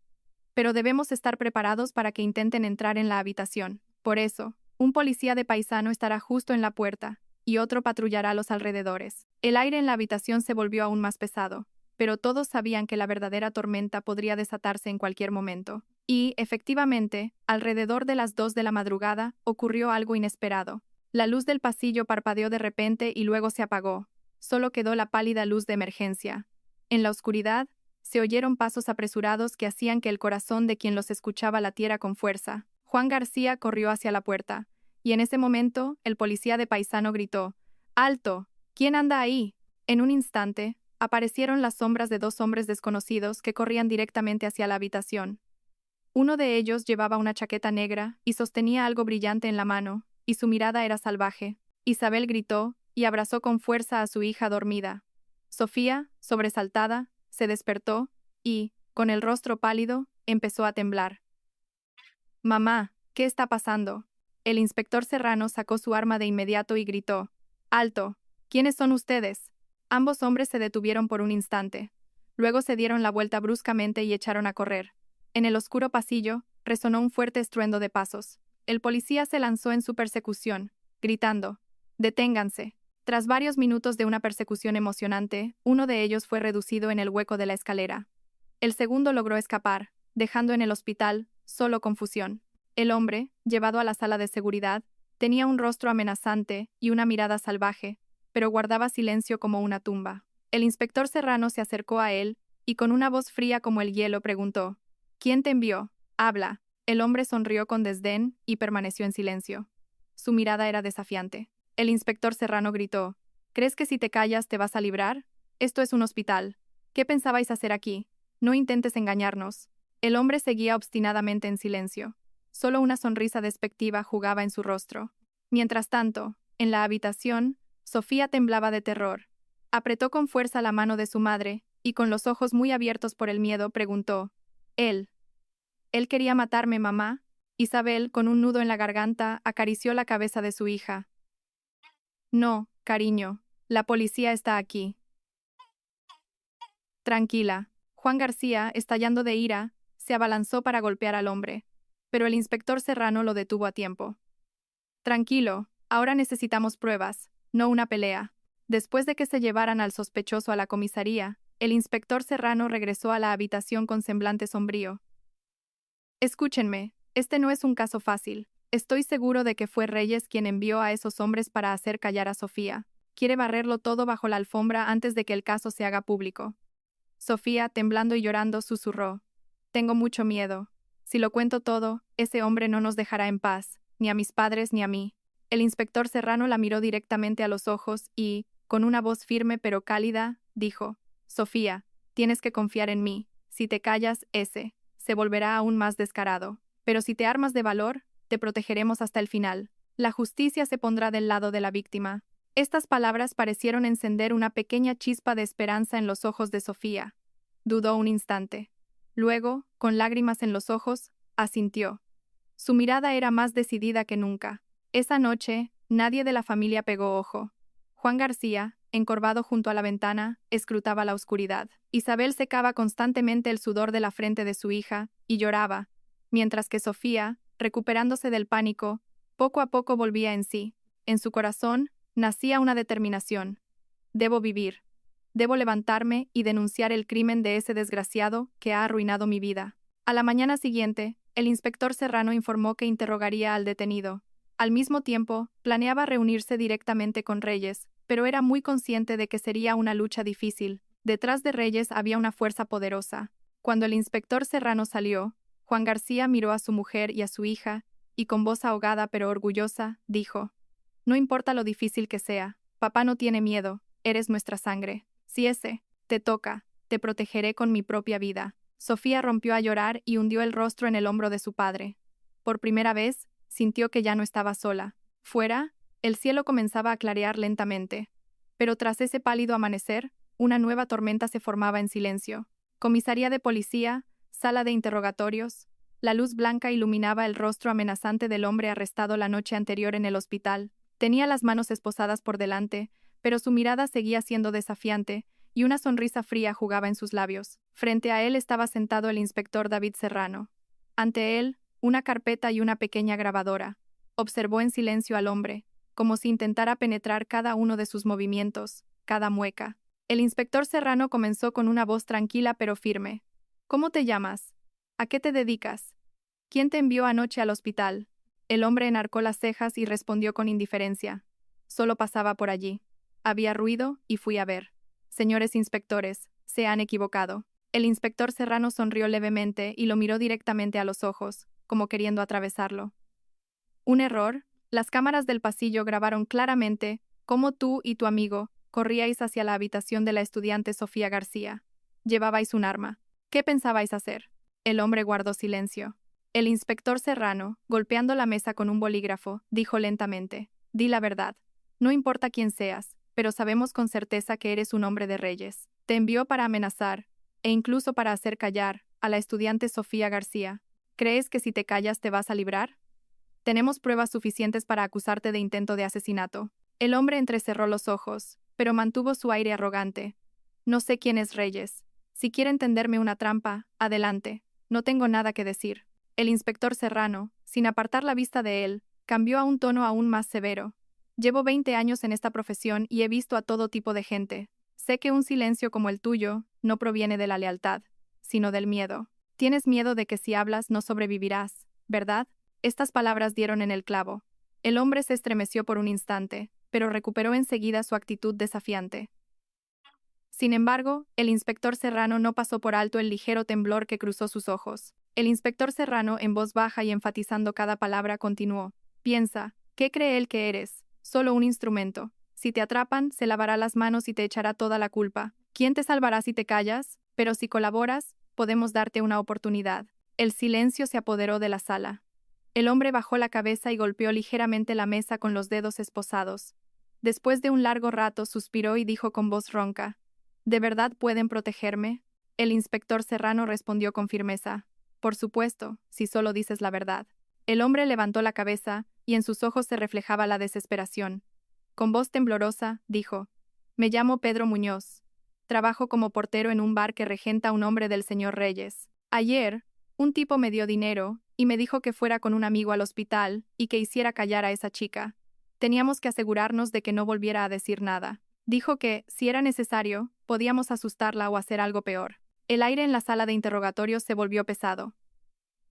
pero debemos estar preparados para que intenten entrar en la habitación. Por eso, un policía de paisano estará justo en la puerta, y otro patrullará los alrededores». El aire en la habitación se volvió aún más pesado, pero todos sabían que la verdadera tormenta podría desatarse en cualquier momento. Y, efectivamente, alrededor de las 2 de la madrugada, ocurrió algo inesperado. La luz del pasillo parpadeó de repente y luego se apagó. Solo quedó la pálida luz de emergencia. En la oscuridad, se oyeron pasos apresurados que hacían que el corazón de quien los escuchaba latiera con fuerza. Juan García corrió hacia la puerta, y en ese momento, el policía de paisano gritó: «¡Alto! ¿Quién anda ahí?». En un instante, aparecieron las sombras de 2 hombres desconocidos que corrían directamente hacia la habitación. Uno de ellos llevaba una chaqueta negra y sostenía algo brillante en la mano, y su mirada era salvaje. Isabel gritó y abrazó con fuerza a su hija dormida. Sofía, sobresaltada, se despertó y, con el rostro pálido, empezó a temblar. «Mamá, ¿qué está pasando?». El inspector Serrano sacó su arma de inmediato y gritó: «¡Alto! ¿Quiénes son ustedes?». Ambos hombres se detuvieron por un instante. Luego se dieron la vuelta bruscamente y echaron a correr. En el oscuro pasillo, resonó un fuerte estruendo de pasos. El policía se lanzó en su persecución, gritando: «¡Deténganse!». Tras varios minutos de una persecución emocionante, uno de ellos fue reducido en el hueco de la escalera. El segundo logró escapar, dejando en el hospital solo confusión. El hombre, llevado a la sala de seguridad, tenía un rostro amenazante y una mirada salvaje, pero guardaba silencio como una tumba. El inspector Serrano se acercó a él y con una voz fría como el hielo preguntó: «¿Quién te envió? Habla». El hombre sonrió con desdén y permaneció en silencio. Su mirada era desafiante. El inspector Serrano gritó: «¿Crees que si te callas te vas a librar? Esto es un hospital. ¿Qué pensabais hacer aquí? No intentes engañarnos». El hombre seguía obstinadamente en silencio. Solo una sonrisa despectiva jugaba en su rostro. Mientras tanto, en la habitación, Sofía temblaba de terror. Apretó con fuerza la mano de su madre y, con los ojos muy abiertos por el miedo, preguntó: «Él quería matarme, mamá». Isabel, con un nudo en la garganta, acarició la cabeza de su hija. «No, cariño, la policía está aquí. Tranquila». Juan García, estallando de ira, se abalanzó para golpear al hombre, pero el inspector Serrano lo detuvo a tiempo. «Tranquilo, ahora necesitamos pruebas, no una pelea». Después de que se llevaran al sospechoso a la comisaría, el inspector Serrano regresó a la habitación con semblante sombrío. «Escúchenme, este no es un caso fácil. Estoy seguro de que fue Reyes quien envió a esos hombres para hacer callar a Sofía. Quiere barrerlo todo bajo la alfombra antes de que el caso se haga público». Sofía, temblando y llorando, susurró: «Tengo mucho miedo. Si lo cuento todo, ese hombre no nos dejará en paz, ni a mis padres ni a mí». El inspector Serrano la miró directamente a los ojos y, con una voz firme pero cálida, dijo: «Sofía, tienes que confiar en mí. Si te callas, ese se volverá aún más descarado. Pero si te armas de valor, te protegeremos hasta el final. La justicia se pondrá del lado de la víctima». Estas palabras parecieron encender una pequeña chispa de esperanza en los ojos de Sofía. Dudó un instante. Luego, con lágrimas en los ojos, asintió. Su mirada era más decidida que nunca. Esa noche, nadie de la familia pegó ojo. Juan García, encorvado junto a la ventana, escrutaba la oscuridad. Isabel secaba constantemente el sudor de la frente de su hija y lloraba, mientras que Sofía, recuperándose del pánico, poco a poco volvía en sí. En su corazón nacía una determinación. «Debo vivir. Debo levantarme y denunciar el crimen de ese desgraciado que ha arruinado mi vida». A la mañana siguiente, el inspector Serrano informó que interrogaría al detenido. Al mismo tiempo, planeaba reunirse directamente con Reyes, pero era muy consciente de que sería una lucha difícil. Detrás de Reyes había una fuerza poderosa. Cuando el inspector Serrano salió, Juan García miró a su mujer y a su hija, y con voz ahogada pero orgullosa, dijo: «No importa lo difícil que sea, papá no tiene miedo, eres nuestra sangre. Si ese te toca, te protegeré con mi propia vida». Sofía rompió a llorar y hundió el rostro en el hombro de su padre. Por primera vez, sintió que ya no estaba sola. Fuera, el cielo comenzaba a clarear lentamente. Pero tras ese pálido amanecer, una nueva tormenta se formaba en silencio. Comisaría de policía, sala de interrogatorios. La luz blanca iluminaba el rostro amenazante del hombre arrestado la noche anterior en el hospital. Tenía las manos esposadas por delante, pero su mirada seguía siendo desafiante, y una sonrisa fría jugaba en sus labios. Frente a él estaba sentado el inspector David Serrano. Ante él, una carpeta y una pequeña grabadora. Observó en silencio al hombre, como si intentara penetrar cada uno de sus movimientos, cada mueca. El inspector Serrano comenzó con una voz tranquila pero firme. «¿Cómo te llamas? ¿A qué te dedicas? ¿Quién te envió anoche al hospital?» El hombre enarcó las cejas y respondió con indiferencia. «Solo pasaba por allí. Había ruido y fui a ver». «Señores inspectores, se han equivocado». El inspector Serrano sonrió levemente y lo miró directamente a los ojos, como queriendo atravesarlo. «Un error. Las cámaras del pasillo grabaron claramente cómo tú y tu amigo corríais hacia la habitación de la estudiante Sofía García. Llevabais un arma. ¿Qué pensabais hacer?» El hombre guardó silencio. El inspector Serrano, golpeando la mesa con un bolígrafo, dijo lentamente: «Di la verdad. No importa quién seas, pero sabemos con certeza que eres un hombre de Reyes. Te envió para amenazar, e incluso para hacer callar, a la estudiante Sofía García. ¿Crees que si te callas te vas a librar? Tenemos pruebas suficientes para acusarte de intento de asesinato». El hombre entrecerró los ojos, pero mantuvo su aire arrogante. «No sé quién es Reyes. Si quiere tenderme una trampa, adelante. No tengo nada que decir». El inspector Serrano, sin apartar la vista de él, cambió a un tono aún más severo. «Llevo 20 años en esta profesión y he visto a todo tipo de gente. Sé que un silencio como el tuyo no proviene de la lealtad, sino del miedo. Tienes miedo de que si hablas no sobrevivirás, ¿verdad?» Estas palabras dieron en el clavo. El hombre se estremeció por un instante, pero recuperó enseguida su actitud desafiante. Sin embargo, el inspector Serrano no pasó por alto el ligero temblor que cruzó sus ojos. El inspector Serrano, en voz baja y enfatizando cada palabra, continuó: «Piensa, ¿qué cree él que eres? Solo un instrumento. Si te atrapan, se lavará las manos y te echará toda la culpa. ¿Quién te salvará si te callas? Pero si colaboras, podemos darte una oportunidad». El silencio se apoderó de la sala. El hombre bajó la cabeza y golpeó ligeramente la mesa con los dedos esposados. Después de un largo rato suspiró y dijo con voz ronca: «¿De verdad pueden protegerme?» El inspector Serrano respondió con firmeza: «Por supuesto, si solo dices la verdad». El hombre levantó la cabeza, y en sus ojos se reflejaba la desesperación. Con voz temblorosa, dijo: «Me llamo Pedro Muñoz. Trabajo como portero en un bar que regenta un hombre del señor Reyes. Ayer, un tipo me dio dinero y me dijo que fuera con un amigo al hospital y que hiciera callar a esa chica. Teníamos que asegurarnos de que no volviera a decir nada. Dijo que, si era necesario, podíamos asustarla o hacer algo peor». El aire en la sala de interrogatorios se volvió pesado.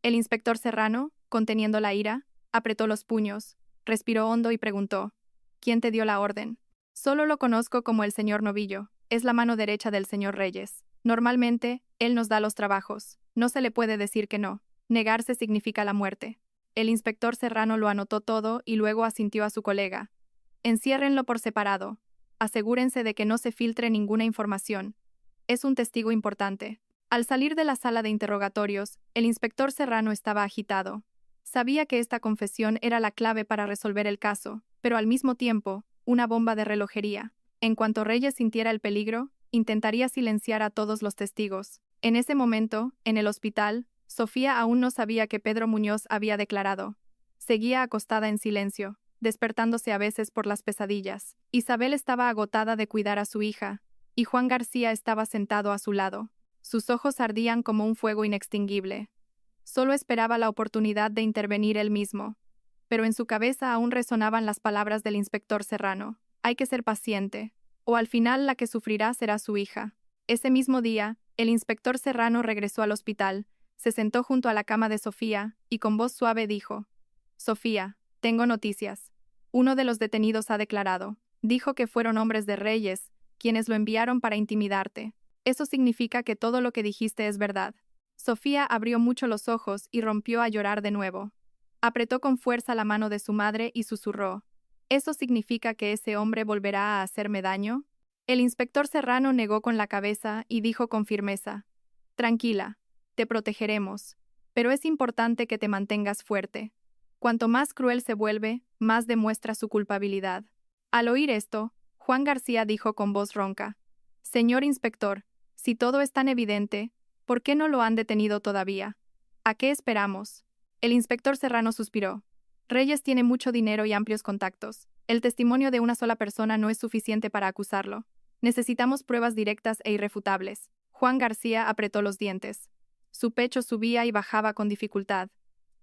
El inspector Serrano, conteniendo la ira, apretó los puños, respiró hondo y preguntó: «¿Quién te dio la orden?» «Solo lo conozco como el señor Novillo. Es la mano derecha del señor Reyes. Normalmente, él nos da los trabajos. No se le puede decir que no. Negarse significa la muerte». El inspector Serrano lo anotó todo y luego asintió a su colega: «Enciérrenlo por separado. Asegúrense de que no se filtre ninguna información. Es un testigo importante». Al salir de la sala de interrogatorios, el inspector Serrano estaba agitado. Sabía que esta confesión era la clave para resolver el caso, pero al mismo tiempo, una bomba de relojería. En cuanto Reyes sintiera el peligro, intentaría silenciar a todos los testigos. En ese momento, en el hospital, Sofía aún no sabía que Pedro Muñoz había declarado. Seguía acostada en silencio, despertándose a veces por las pesadillas. Isabel estaba agotada de cuidar a su hija, y Juan García estaba sentado a su lado. Sus ojos ardían como un fuego inextinguible. Solo esperaba la oportunidad de intervenir él mismo. Pero en su cabeza aún resonaban las palabras del inspector Serrano: «Hay que ser paciente, o al final la que sufrirá será su hija». Ese mismo día, el inspector Serrano regresó al hospital, se sentó junto a la cama de Sofía y con voz suave dijo: «Sofía, Tengo noticias. Uno de los detenidos ha declarado. Dijo que fueron hombres de Reyes, quienes lo enviaron para intimidarte. Eso significa que todo lo que dijiste es verdad. Sofía abrió mucho los ojos y rompió a llorar de nuevo. Apretó con fuerza la mano de su madre y susurró. ¿Eso significa que ese hombre volverá a hacerme daño? El inspector Serrano negó con la cabeza y dijo con firmeza. Tranquila, te protegeremos, pero es importante que te mantengas fuerte. Cuanto más cruel se vuelve, más demuestra su culpabilidad. Al oír esto, Juan García dijo con voz ronca. Señor inspector, si todo es tan evidente, ¿por qué no lo han detenido todavía? ¿A qué esperamos? El inspector Serrano suspiró. Reyes tiene mucho dinero y amplios contactos. El testimonio de una sola persona no es suficiente para acusarlo. Necesitamos pruebas directas e irrefutables. Juan García apretó los dientes. Su pecho subía y bajaba con dificultad.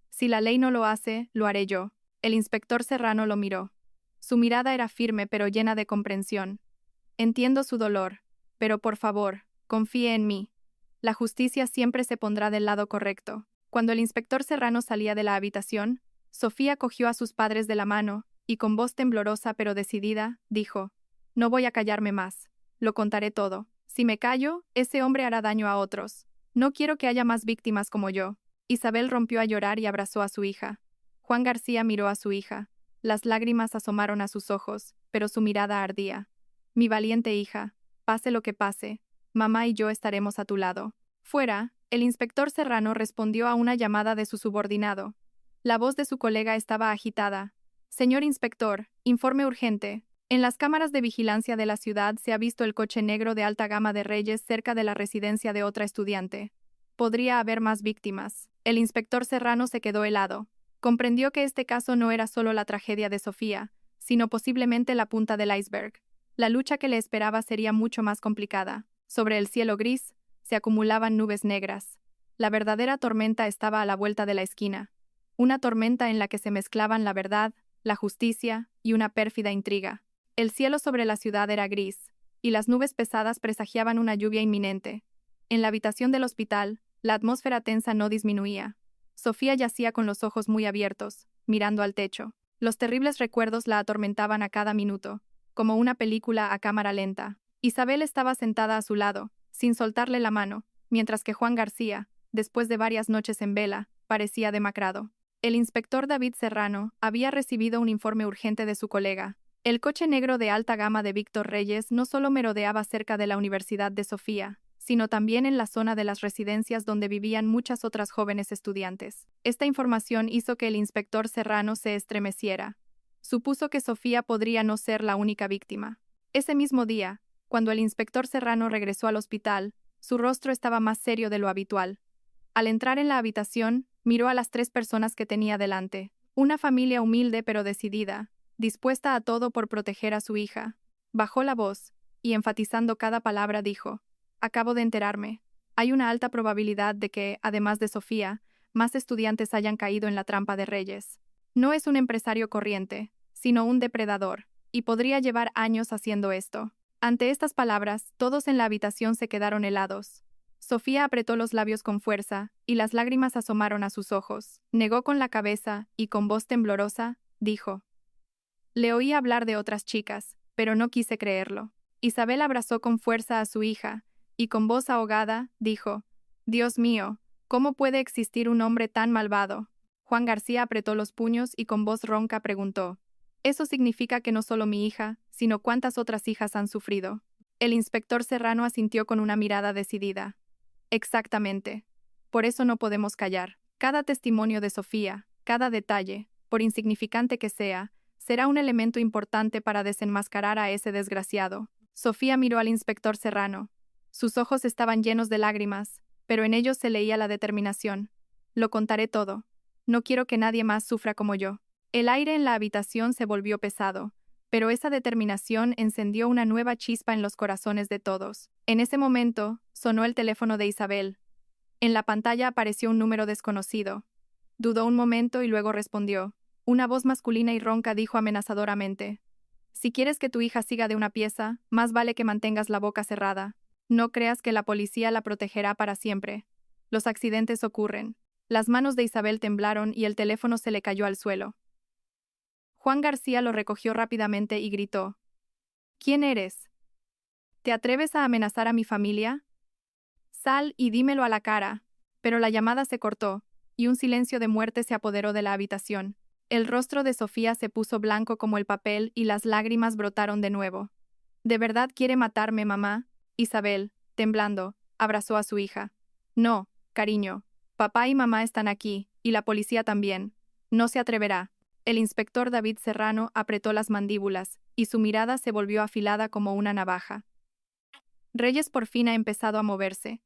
Si la ley no lo hace, lo haré yo. El inspector Serrano lo miró. Su mirada era firme pero llena de comprensión. Entiendo su dolor, pero por favor, confíe en mí. La justicia siempre se pondrá del lado correcto. Cuando el inspector Serrano salía de la habitación, Sofía cogió a sus padres de la mano y con voz temblorosa pero decidida, dijo: No voy a callarme más. Lo contaré todo. Si me callo, ese hombre hará daño a otros. No quiero que haya más víctimas como yo. Isabel rompió a llorar y abrazó a su hija. Juan García miró a su hija. Las lágrimas asomaron a sus ojos, pero su mirada ardía. Mi valiente hija, pase lo que pase, mamá y yo estaremos a tu lado. Fuera, el inspector Serrano respondió a una llamada de su subordinado. La voz de su colega estaba agitada. Señor inspector, informe urgente. En las cámaras de vigilancia de la ciudad se ha visto el coche negro de alta gama de Reyes cerca de la residencia de otra estudiante. Podría haber más víctimas. El inspector Serrano se quedó helado. Comprendió que este caso no era solo la tragedia de Sofía, sino posiblemente la punta del iceberg. La lucha que le esperaba sería mucho más complicada. Sobre el cielo gris, se acumulaban nubes negras. La verdadera tormenta estaba a la vuelta de la esquina. Una tormenta en la que se mezclaban la verdad, la justicia y una pérfida intriga. El cielo sobre la ciudad era gris, y las nubes pesadas presagiaban una lluvia inminente. En la habitación del hospital, la atmósfera tensa no disminuía. Sofía yacía con los ojos muy abiertos, mirando al techo. Los terribles recuerdos la atormentaban a cada minuto, como una película a cámara lenta. Isabel estaba sentada a su lado, sin soltarle la mano, mientras que Juan García, después de varias noches en vela, parecía demacrado. El inspector David Serrano había recibido un informe urgente de su colega. El coche negro de alta gama de Víctor Reyes no solo merodeaba cerca de la Universidad de Sofía, sino también en la zona de las residencias donde vivían muchas otras jóvenes estudiantes. Esta información hizo que el inspector Serrano se estremeciera. Supuso que Sofía podría no ser la única víctima. Ese mismo día, cuando el inspector Serrano regresó al hospital, su rostro estaba más serio de lo habitual. Al entrar en la habitación, miró a las 3 personas que tenía delante. Una familia humilde pero decidida, dispuesta a todo por proteger a su hija. Bajó la voz, y enfatizando cada palabra dijo: Acabo de enterarme. Hay una alta probabilidad de que, además de Sofía, más estudiantes hayan caído en la trampa de Reyes. No es un empresario corriente, sino un depredador, y podría llevar años haciendo esto. Ante estas palabras, todos en la habitación se quedaron helados. Sofía apretó los labios con fuerza, y las lágrimas asomaron a sus ojos. Negó con la cabeza, y con voz temblorosa, dijo: Le oí hablar de otras chicas, pero no quise creerlo. Isabel abrazó con fuerza a su hija, y con voz ahogada, dijo: Dios mío, ¿cómo puede existir un hombre tan malvado? Juan García apretó los puños y con voz ronca preguntó: Eso significa que no solo mi hija, sino cuántas otras hijas han sufrido. El inspector Serrano asintió con una mirada decidida. Exactamente. Por eso no podemos callar. Cada testimonio de Sofía, cada detalle, por insignificante que sea, será un elemento importante para desenmascarar a ese desgraciado. Sofía miró al inspector Serrano. Sus ojos estaban llenos de lágrimas, pero en ellos se leía la determinación. Lo contaré todo. No quiero que nadie más sufra como yo. El aire en la habitación se volvió pesado, pero esa determinación encendió una nueva chispa en los corazones de todos. En ese momento, sonó el teléfono de Isabel. En la pantalla apareció un número desconocido. Dudó un momento y luego respondió. Una voz masculina y ronca dijo amenazadoramente: Si quieres que tu hija siga de una pieza, más vale que mantengas la boca cerrada. No creas que la policía la protegerá para siempre. Los accidentes ocurren. Las manos de Isabel temblaron y el teléfono se le cayó al suelo. Juan García lo recogió rápidamente y gritó: ¿Quién eres? ¿Te atreves a amenazar a mi familia? Sal y dímelo a la cara. Pero la llamada se cortó, y un silencio de muerte se apoderó de la habitación. El rostro de Sofía se puso blanco como el papel y las lágrimas brotaron de nuevo. ¿De verdad quiere matarme, mamá? Isabel, temblando, abrazó a su hija. No, cariño. Papá y mamá están aquí, y la policía también. No se atreverá. El inspector David Serrano apretó las mandíbulas, y su mirada se volvió afilada como una navaja. Reyes por fin ha empezado a moverse.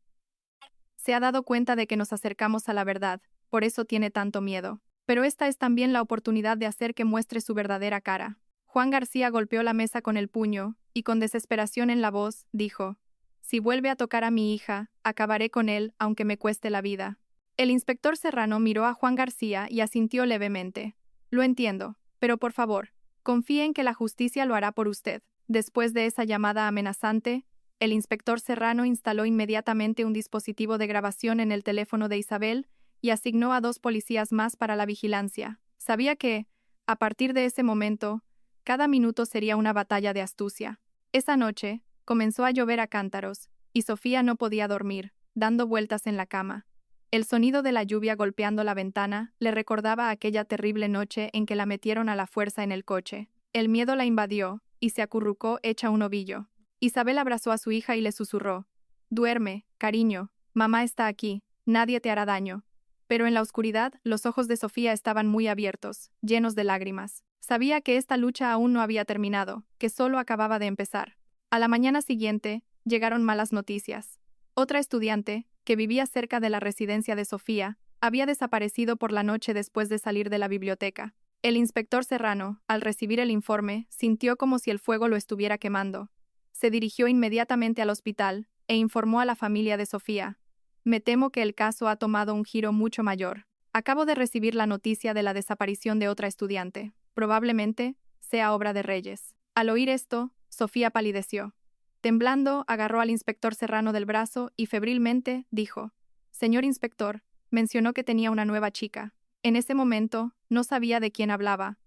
Se ha dado cuenta de que nos acercamos a la verdad, por eso tiene tanto miedo. Pero esta es también la oportunidad de hacer que muestre su verdadera cara. Juan García golpeó la mesa con el puño, y con desesperación en la voz, dijo: Si vuelve a tocar a mi hija, acabaré con él, aunque me cueste la vida. El inspector Serrano miró a Juan García y asintió levemente. Lo entiendo, pero por favor, confíe en que la justicia lo hará por usted. Después de esa llamada amenazante, el inspector Serrano instaló inmediatamente un dispositivo de grabación en el teléfono de Isabel y asignó a 2 policías más para la vigilancia. Sabía que, a partir de ese momento, cada minuto sería una batalla de astucia. Esa noche, comenzó a llover a cántaros, y Sofía no podía dormir, dando vueltas en la cama. El sonido de la lluvia golpeando la ventana le recordaba aquella terrible noche en que la metieron a la fuerza en el coche. El miedo la invadió, y se acurrucó hecha un ovillo. Isabel abrazó a su hija y le susurró: Duerme, cariño, mamá está aquí, nadie te hará daño. Pero en la oscuridad, los ojos de Sofía estaban muy abiertos, llenos de lágrimas. Sabía que esta lucha aún no había terminado, que solo acababa de empezar. A la mañana siguiente, llegaron malas noticias. Otra estudiante, que vivía cerca de la residencia de Sofía, había desaparecido por la noche después de salir de la biblioteca. El inspector Serrano, al recibir el informe, sintió como si el fuego lo estuviera quemando. Se dirigió inmediatamente al hospital e informó a la familia de Sofía: Me temo que el caso ha tomado un giro mucho mayor. Acabo de recibir la noticia de la desaparición de otra estudiante. Probablemente sea obra de Reyes. Al oír esto, Sofía palideció. Temblando, agarró al inspector Serrano del brazo y febrilmente dijo: Señor inspector, mencionó que tenía una nueva chica. En ese momento, no sabía de quién hablaba.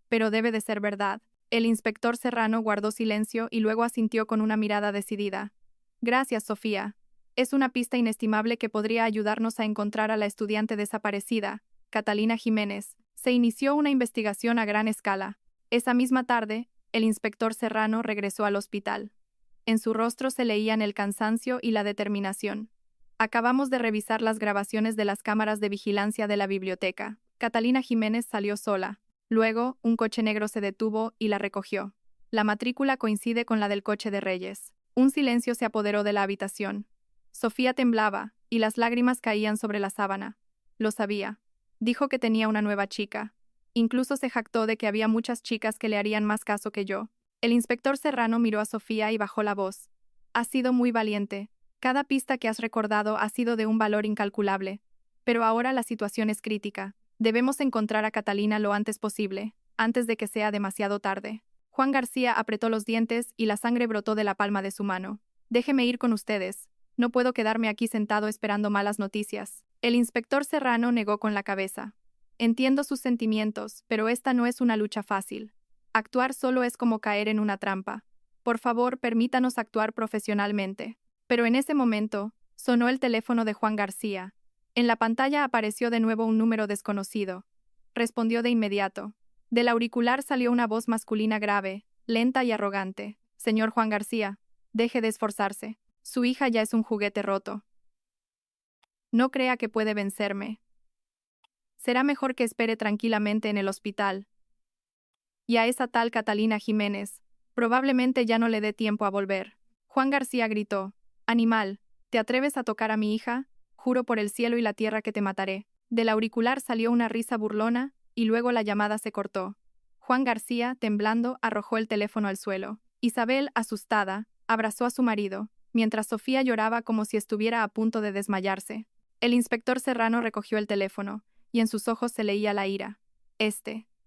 Pero debe de ser verdad. El inspector Serrano guardó silencio y luego asintió con una mirada decidida. Gracias, Sofía. Es una pista inestimable que podría ayudarnos a encontrar a la estudiante desaparecida, Catalina Jiménez. Se inició una investigación a gran escala. Esa misma tarde, el inspector Serrano regresó al hospital. En su rostro se leían el cansancio y la determinación. Acabamos de revisar las grabaciones de las cámaras de vigilancia de la biblioteca. Catalina Jiménez salió sola. Luego, un coche negro se detuvo y la recogió. La matrícula coincide con la del coche de Reyes. Un silencio se apoderó de la habitación. Sofía temblaba, y las lágrimas caían sobre la sábana. Lo sabía. Dijo que tenía una nueva chica. Incluso se jactó de que había muchas chicas que le harían más caso que yo. El inspector Serrano miró a Sofía y bajó la voz. Has sido muy valiente. Cada pista que has recordado ha sido de un valor incalculable. Pero ahora la situación es crítica. Debemos encontrar a Catalina lo antes posible, antes de que sea demasiado tarde. Juan García apretó los dientes y la sangre brotó de la palma de su mano. Déjeme ir con ustedes. No puedo quedarme aquí sentado esperando malas noticias. El inspector Serrano negó con la cabeza. Entiendo sus sentimientos, pero esta no es una lucha fácil. Actuar solo es como caer en una trampa. Por favor, permítanos actuar profesionalmente. Pero en ese momento, sonó el teléfono de Juan García. En la pantalla apareció de nuevo un número desconocido. Respondió de inmediato. Del auricular salió una voz masculina grave, lenta y arrogante. Señor Juan García, deje de esforzarse. Su hija ya es un juguete roto. No crea que puede vencerme. Será mejor que espere tranquilamente en el hospital. Y a esa tal Catalina Jiménez, probablemente ya no le dé tiempo a volver. Juan García gritó: Animal, ¿te atreves a tocar a mi hija? Juro por el cielo y la tierra que te mataré. Del auricular salió una risa burlona, y luego la llamada se cortó. Juan García, temblando, arrojó el teléfono al suelo. Isabel, asustada, abrazó a su marido, mientras Sofía lloraba como si estuviera a punto de desmayarse. El inspector Serrano recogió el teléfono, y en sus ojos se leía la ira.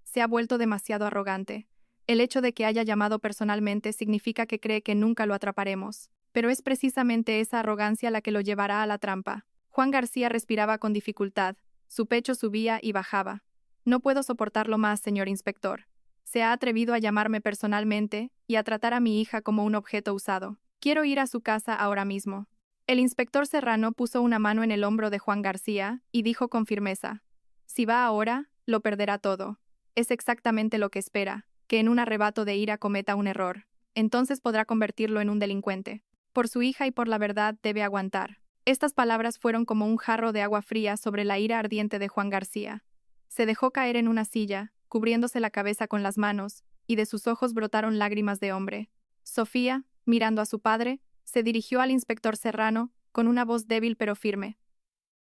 Se ha vuelto demasiado arrogante. El hecho de que haya llamado personalmente significa que cree que nunca lo atraparemos. Pero es precisamente esa arrogancia la que lo llevará a la trampa. Juan García respiraba con dificultad. Su pecho subía y bajaba. No puedo soportarlo más, señor inspector. Se ha atrevido a llamarme personalmente y a tratar a mi hija como un objeto usado. Quiero ir a su casa ahora mismo. El inspector Serrano puso una mano en el hombro de Juan García y dijo con firmeza: si va ahora, lo perderá todo. Es exactamente lo que espera, que en un arrebato de ira cometa un error. Entonces podrá convertirlo en un delincuente. Por su hija y por la verdad debe aguantar. Estas palabras fueron como un jarro de agua fría sobre la ira ardiente de Juan García. Se dejó caer en una silla, cubriéndose la cabeza con las manos, y de sus ojos brotaron lágrimas de hombre. Sofía, mirando a su padre, se dirigió al inspector Serrano, con una voz débil pero firme.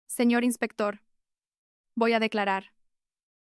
Señor inspector, voy a declarar.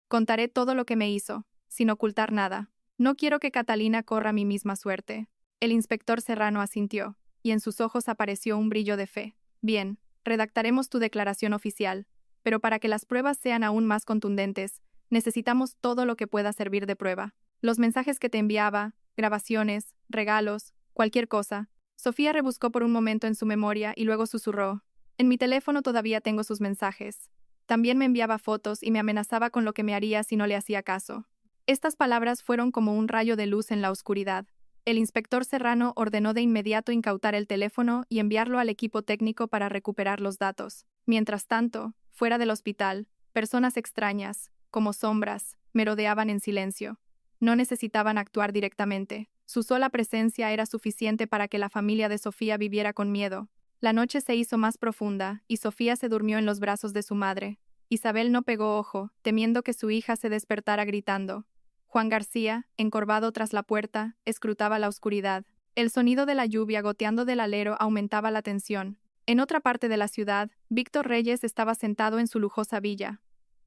Contaré todo lo que me hizo, sin ocultar nada. No quiero que Catalina corra mi misma suerte. El inspector Serrano asintió, y en sus ojos apareció un brillo de fe. Bien, redactaremos tu declaración oficial, pero para que las pruebas sean aún más contundentes, necesitamos todo lo que pueda servir de prueba. Los mensajes que te enviaba, grabaciones, regalos, cualquier cosa. Sofía rebuscó por un momento en su memoria y luego susurró: en mi teléfono todavía tengo sus mensajes. También me enviaba fotos y me amenazaba con lo que me haría si no le hacía caso. Estas palabras fueron como un rayo de luz en la oscuridad. El inspector Serrano ordenó de inmediato incautar el teléfono y enviarlo al equipo técnico para recuperar los datos. Mientras tanto, fuera del hospital, personas extrañas, como sombras, merodeaban en silencio. No necesitaban actuar directamente. Su sola presencia era suficiente para que la familia de Sofía viviera con miedo. La noche se hizo más profunda, y Sofía se durmió en los brazos de su madre. Isabel no pegó ojo, temiendo que su hija se despertara gritando. Juan García, encorvado tras la puerta, escrutaba la oscuridad. El sonido de la lluvia goteando del alero aumentaba la tensión. En otra parte de la ciudad, Víctor Reyes estaba sentado en su lujosa villa.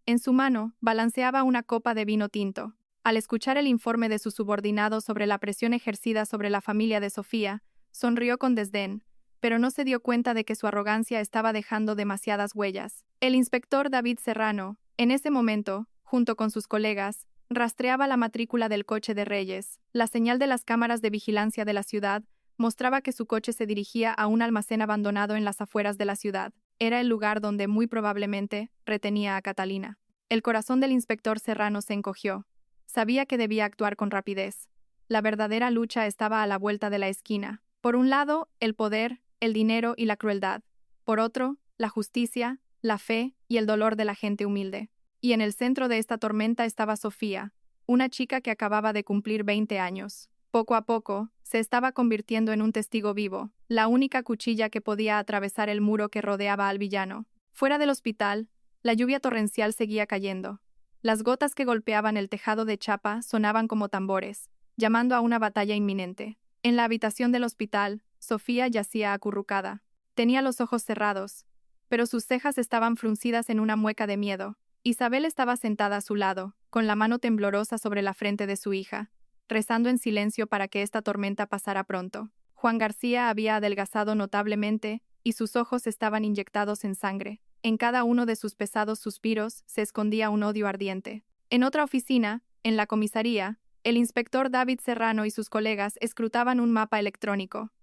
En su mano, balanceaba una copa de vino tinto. Al escuchar el informe de su subordinado sobre la presión ejercida sobre la familia de Sofía, sonrió con desdén, pero no se dio cuenta de que su arrogancia estaba dejando demasiadas huellas. El inspector David Serrano, en ese momento, junto con sus colegas, rastreaba la matrícula del coche de Reyes. La señal de las cámaras de vigilancia de la ciudad mostraba que su coche se dirigía a un almacén abandonado en las afueras de la ciudad. Era el lugar donde, muy probablemente, retenía a Catalina. El corazón del inspector Serrano se encogió. Sabía que debía actuar con rapidez. La verdadera lucha estaba a la vuelta de la esquina. Por un lado, el poder, el dinero y la crueldad. Por otro, la justicia, la fe y el dolor de la gente humilde. Y en el centro de esta tormenta estaba Sofía, una chica que acababa de cumplir 20 años. Poco a poco, se estaba convirtiendo en un testigo vivo, la única cuchilla que podía atravesar el muro que rodeaba al villano. Fuera del hospital, la lluvia torrencial seguía cayendo. Las gotas que golpeaban el tejado de chapa sonaban como tambores, llamando a una batalla inminente. En la habitación del hospital, Sofía yacía acurrucada. Tenía los ojos cerrados, pero sus cejas estaban fruncidas en una mueca de miedo. Isabel estaba sentada a su lado, con la mano temblorosa sobre la frente de su hija, rezando en silencio para que esta tormenta pasara pronto. Juan García había adelgazado notablemente, y sus ojos estaban inyectados en sangre. En cada uno de sus pesados suspiros se escondía un odio ardiente. En otra oficina, en la comisaría, el inspector David Serrano y sus colegas escrutaban un mapa electrónico.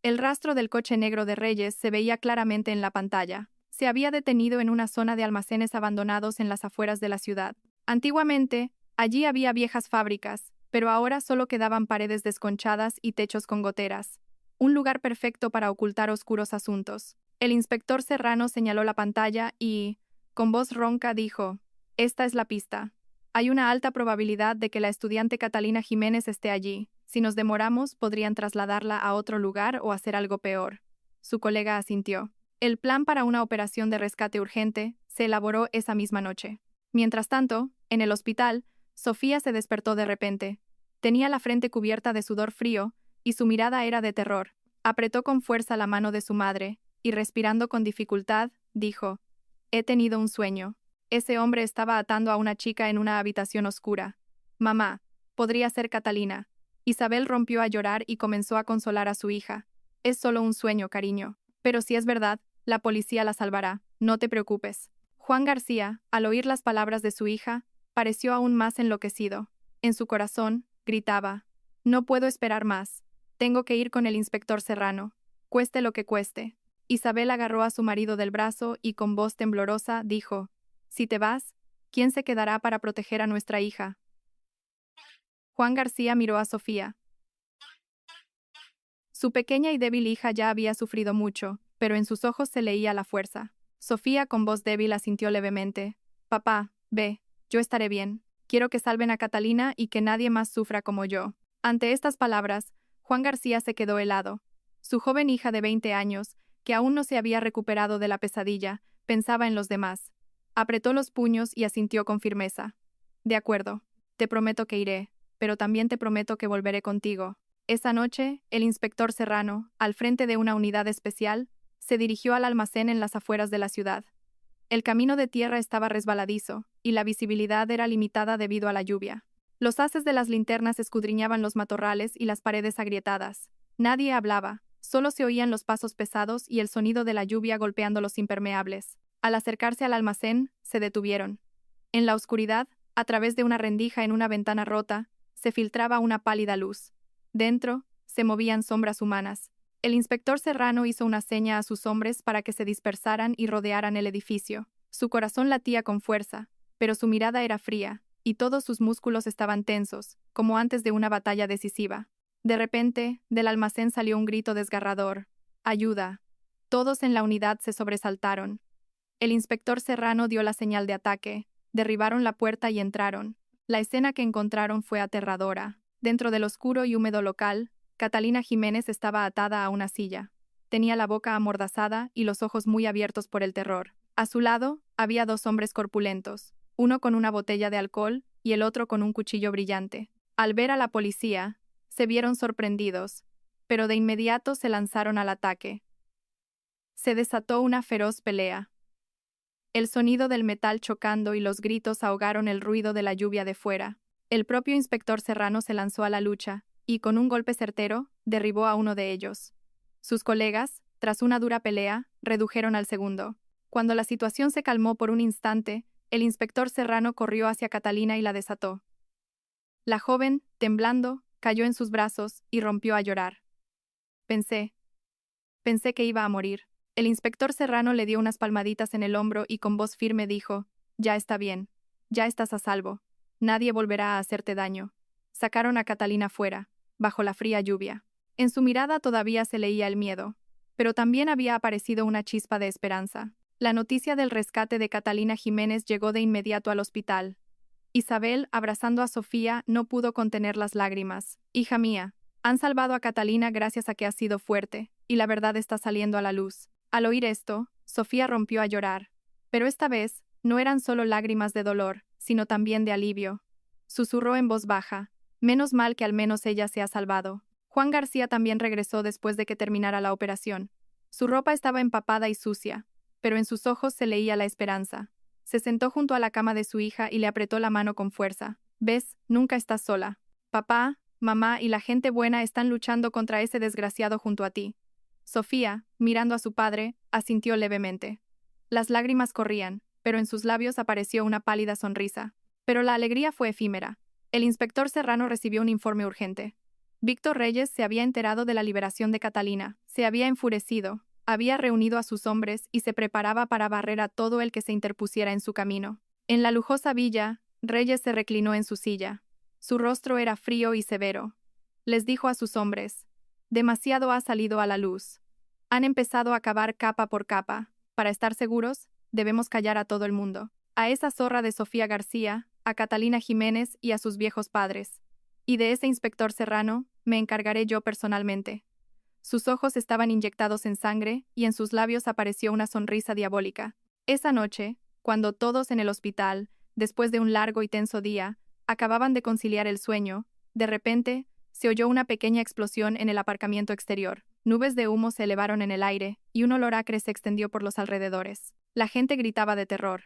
El rastro del coche negro de Reyes se veía claramente en la pantalla. Se había detenido en una zona de almacenes abandonados en las afueras de la ciudad. Antiguamente, allí había viejas fábricas, pero ahora solo quedaban paredes desconchadas y techos con goteras. Un lugar perfecto para ocultar oscuros asuntos. El inspector Serrano señaló la pantalla y, con voz ronca, dijo: esta es la pista. Hay una alta probabilidad de que la estudiante Catalina Jiménez esté allí. Si nos demoramos, podrían trasladarla a otro lugar o hacer algo peor. Su colega asintió. El plan para una operación de rescate urgente se elaboró esa misma noche. Mientras tanto, en el hospital, Sofía se despertó de repente. Tenía la frente cubierta de sudor frío, y su mirada era de terror. Apretó con fuerza la mano de su madre, y respirando con dificultad, dijo: he tenido un sueño. Ese hombre estaba atando a una chica en una habitación oscura. Mamá, podría ser Catalina. Isabel rompió a llorar y comenzó a consolar a su hija. Es solo un sueño, cariño. Pero si es verdad, la policía la salvará. No te preocupes. Juan García, al oír las palabras de su hija, pareció aún más enloquecido. En su corazón, gritaba: no puedo esperar más. Tengo que ir con el inspector Serrano. Cueste lo que cueste. Isabel agarró a su marido del brazo y con voz temblorosa dijo: si te vas, ¿quién se quedará para proteger a nuestra hija? Juan García miró a Sofía. Su pequeña y débil hija ya había sufrido mucho, pero en sus ojos se leía la fuerza. Sofía con voz débil asintió levemente. Papá, ve, yo estaré bien. Quiero que salven a Catalina y que nadie más sufra como yo. Ante estas palabras, Juan García se quedó helado. Su joven hija de 20 años, que aún no se había recuperado de la pesadilla, pensaba en los demás. Apretó los puños y asintió con firmeza. De acuerdo, te prometo que iré, pero también te prometo que volveré contigo. Esa noche, el inspector Serrano, al frente de una unidad especial, se dirigió al almacén en las afueras de la ciudad. El camino de tierra estaba resbaladizo, y la visibilidad era limitada debido a la lluvia. Los haces de las linternas escudriñaban los matorrales y las paredes agrietadas. Nadie hablaba, solo se oían los pasos pesados y el sonido de la lluvia golpeando los impermeables. Al acercarse al almacén, se detuvieron. En la oscuridad, a través de una rendija en una ventana rota, se filtraba una pálida luz. Dentro, se movían sombras humanas. El inspector Serrano hizo una seña a sus hombres para que se dispersaran y rodearan el edificio. Su corazón latía con fuerza, pero su mirada era fría, y todos sus músculos estaban tensos, como antes de una batalla decisiva. De repente, del almacén salió un grito desgarrador. ¡Ayuda! Todos en la unidad se sobresaltaron. El inspector Serrano dio la señal de ataque, derribaron la puerta y entraron. La escena que encontraron fue aterradora. Dentro del oscuro y húmedo local, Catalina Jiménez estaba atada a una silla. Tenía la boca amordazada y los ojos muy abiertos por el terror. A su lado, había dos hombres corpulentos, uno con una botella de alcohol y el otro con un cuchillo brillante. Al ver a la policía, se vieron sorprendidos, pero de inmediato se lanzaron al ataque. Se desató una feroz pelea. El sonido del metal chocando y los gritos ahogaron el ruido de la lluvia de fuera. El propio inspector Serrano se lanzó a la lucha, y con un golpe certero, derribó a uno de ellos. Sus colegas, tras una dura pelea, redujeron al segundo. Cuando la situación se calmó por un instante, el inspector Serrano corrió hacia Catalina y la desató. La joven, temblando, cayó en sus brazos y rompió a llorar. Pensé que iba a morir. El inspector Serrano le dio unas palmaditas en el hombro y con voz firme dijo, ya está bien, ya estás a salvo. Nadie volverá a hacerte daño. Sacaron a Catalina fuera, bajo la fría lluvia. En su mirada todavía se leía el miedo, pero también había aparecido una chispa de esperanza. La noticia del rescate de Catalina Jiménez llegó de inmediato al hospital. Isabel, abrazando a Sofía, no pudo contener las lágrimas. Hija mía, han salvado a Catalina gracias a que has sido fuerte, y la verdad está saliendo a la luz. Al oír esto, Sofía rompió a llorar. Pero esta vez, no eran solo lágrimas de dolor, sino también de alivio. Susurró en voz baja, menos mal que al menos ella se ha salvado. Juan García también regresó después de que terminara la operación. Su ropa estaba empapada y sucia, pero en sus ojos se leía la esperanza. Se sentó junto a la cama de su hija y le apretó la mano con fuerza. «Ves, nunca estás sola. Papá, mamá y la gente buena están luchando contra ese desgraciado junto a ti». Sofía, mirando a su padre, asintió levemente. Las lágrimas corrían, pero en sus labios apareció una pálida sonrisa. Pero la alegría fue efímera. El inspector Serrano recibió un informe urgente. Víctor Reyes se había enterado de la liberación de Catalina, se había enfurecido, había reunido a sus hombres y se preparaba para barrer a todo el que se interpusiera en su camino. En la lujosa villa, Reyes se reclinó en su silla. Su rostro era frío y severo. Les dijo a sus hombres, demasiado ha salido a la luz. Han empezado a cavar capa por capa. Para estar seguros, debemos callar a todo el mundo. A esa zorra de Sofía García, a Catalina Jiménez y a sus viejos padres. Y de ese inspector Serrano, me encargaré yo personalmente. Sus ojos estaban inyectados en sangre y en sus labios apareció una sonrisa diabólica. Esa noche, cuando todos en el hospital, después de un largo y tenso día, acababan de conciliar el sueño, de repente, se oyó una pequeña explosión en el aparcamiento exterior. Nubes de humo se elevaron en el aire y un olor acre se extendió por los alrededores. La gente gritaba de terror.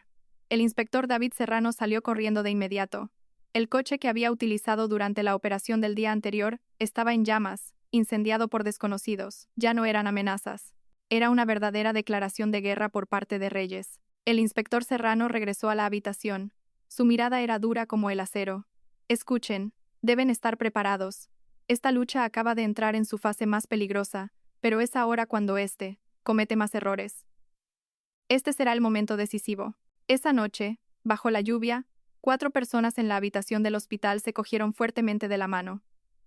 El inspector David Serrano salió corriendo de inmediato. El coche que había utilizado durante la operación del día anterior estaba en llamas, incendiado por desconocidos. Ya no eran amenazas. Era una verdadera declaración de guerra por parte de Reyes. El inspector Serrano regresó a la habitación. Su mirada era dura como el acero. Escuchen, deben estar preparados. Esta lucha acaba de entrar en su fase más peligrosa, pero es ahora cuando comete más errores. Este será el momento decisivo. Esa noche, bajo la lluvia, 4 personas en la habitación del hospital se cogieron fuertemente de la mano.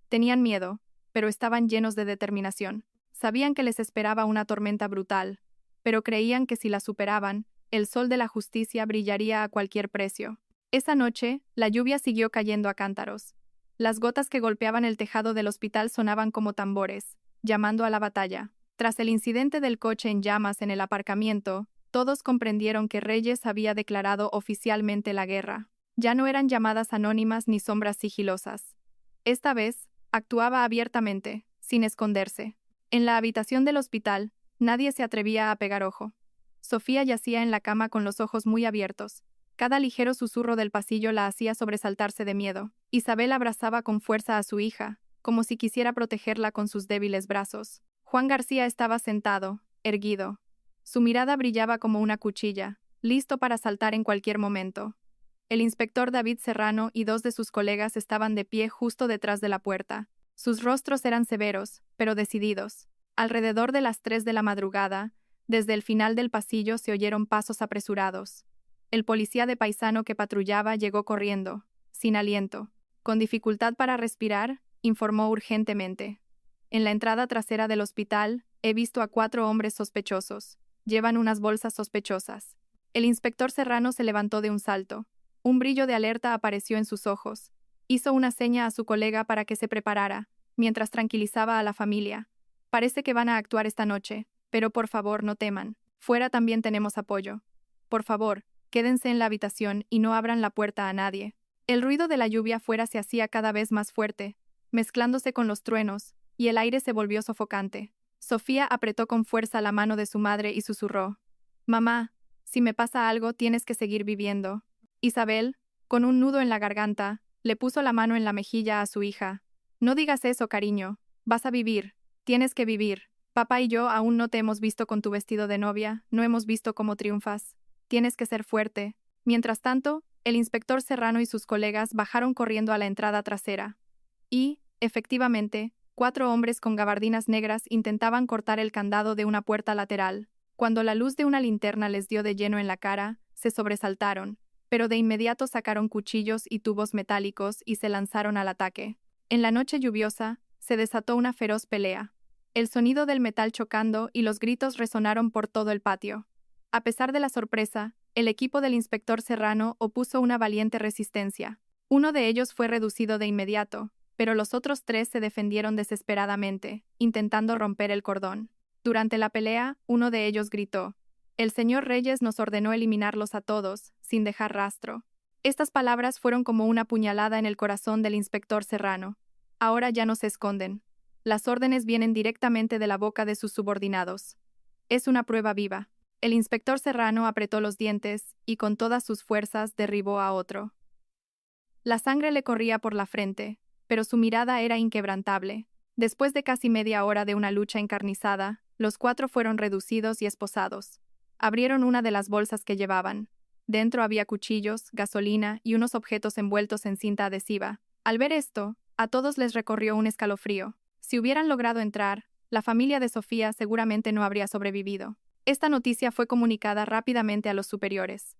Tenían miedo, pero estaban llenos de determinación. Sabían que les esperaba una tormenta brutal, pero creían que si la superaban, el sol de la justicia brillaría a cualquier precio. Esa noche, la lluvia siguió cayendo a cántaros. Las gotas que golpeaban el tejado del hospital sonaban como tambores, llamando a la batalla. Tras el incidente del coche en llamas en el aparcamiento, todos comprendieron que Reyes había declarado oficialmente la guerra. Ya no eran llamadas anónimas ni sombras sigilosas. Esta vez, actuaba abiertamente, sin esconderse. En la habitación del hospital, nadie se atrevía a pegar ojo. Sofía yacía en la cama con los ojos muy abiertos. Cada ligero susurro del pasillo la hacía sobresaltarse de miedo. Isabel abrazaba con fuerza a su hija, como si quisiera protegerla con sus débiles brazos. Juan García estaba sentado, erguido. Su mirada brillaba como una cuchilla, listo para saltar en cualquier momento. El inspector David Serrano y 2 de sus colegas estaban de pie justo detrás de la puerta. Sus rostros eran severos, pero decididos. Alrededor de las 3 de la madrugada, desde el final del pasillo se oyeron pasos apresurados. El policía de paisano que patrullaba llegó corriendo, sin aliento. Con dificultad para respirar, informó urgentemente. En la entrada trasera del hospital, he visto a 4 hombres sospechosos. Llevan unas bolsas sospechosas. El inspector Serrano se levantó de un salto. Un brillo de alerta apareció en sus ojos. Hizo una seña a su colega para que se preparara, mientras tranquilizaba a la familia. Parece que van a actuar esta noche, pero por favor no teman. Fuera también tenemos apoyo. Por favor, quédense en la habitación y no abran la puerta a nadie. El ruido de la lluvia fuera se hacía cada vez más fuerte, mezclándose con los truenos, y el aire se volvió sofocante. Sofía apretó con fuerza la mano de su madre y susurró: «Mamá, si me pasa algo tienes que seguir viviendo». Isabel, con un nudo en la garganta, le puso la mano en la mejilla a su hija. «No digas eso, cariño. Vas a vivir. Tienes que vivir. Papá y yo aún no te hemos visto con tu vestido de novia, no hemos visto cómo triunfas. Tienes que ser fuerte». Mientras tanto, el inspector Serrano y sus colegas bajaron corriendo a la entrada trasera. Y, efectivamente, 4 hombres con gabardinas negras intentaban cortar el candado de una puerta lateral. Cuando la luz de una linterna les dio de lleno en la cara, se sobresaltaron, pero de inmediato sacaron cuchillos y tubos metálicos y se lanzaron al ataque. En la noche lluviosa, se desató una feroz pelea. El sonido del metal chocando y los gritos resonaron por todo el patio. A pesar de la sorpresa, el equipo del inspector Serrano opuso una valiente resistencia. Uno de ellos fue reducido de inmediato, pero los otros 3 se defendieron desesperadamente, intentando romper el cordón. Durante la pelea, uno de ellos gritó: «El señor Reyes nos ordenó eliminarlos a todos, sin dejar rastro». Estas palabras fueron como una puñalada en el corazón del inspector Serrano. Ahora ya no se esconden. Las órdenes vienen directamente de la boca de sus subordinados. Es una prueba viva. El inspector Serrano apretó los dientes y con todas sus fuerzas derribó a otro. La sangre le corría por la frente, pero su mirada era inquebrantable. Después de casi media hora de una lucha encarnizada, los 4 fueron reducidos y esposados. Abrieron una de las bolsas que llevaban. Dentro había cuchillos, gasolina y unos objetos envueltos en cinta adhesiva. Al ver esto, a todos les recorrió un escalofrío. Si hubieran logrado entrar, la familia de Sofía seguramente no habría sobrevivido. Esta noticia fue comunicada rápidamente a los superiores.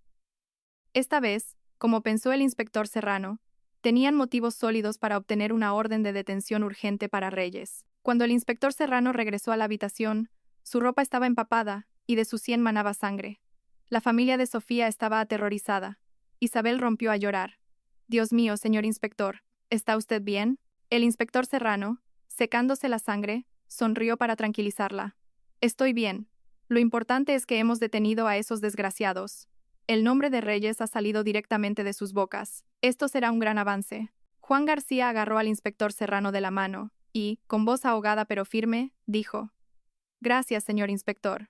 Esta vez, como pensó el inspector Serrano, tenían motivos sólidos para obtener una orden de detención urgente para Reyes. Cuando el inspector Serrano regresó a la habitación, su ropa estaba empapada y de su sien manaba sangre. La familia de Sofía estaba aterrorizada. Isabel rompió a llorar. «Dios mío, señor inspector, ¿está usted bien?». El inspector Serrano, secándose la sangre, sonrió para tranquilizarla. «Estoy bien. Lo importante es que hemos detenido a esos desgraciados. El nombre de Reyes ha salido directamente de sus bocas. Esto será un gran avance». Juan García agarró al inspector Serrano de la mano y, con voz ahogada pero firme, dijo: «Gracias, señor inspector.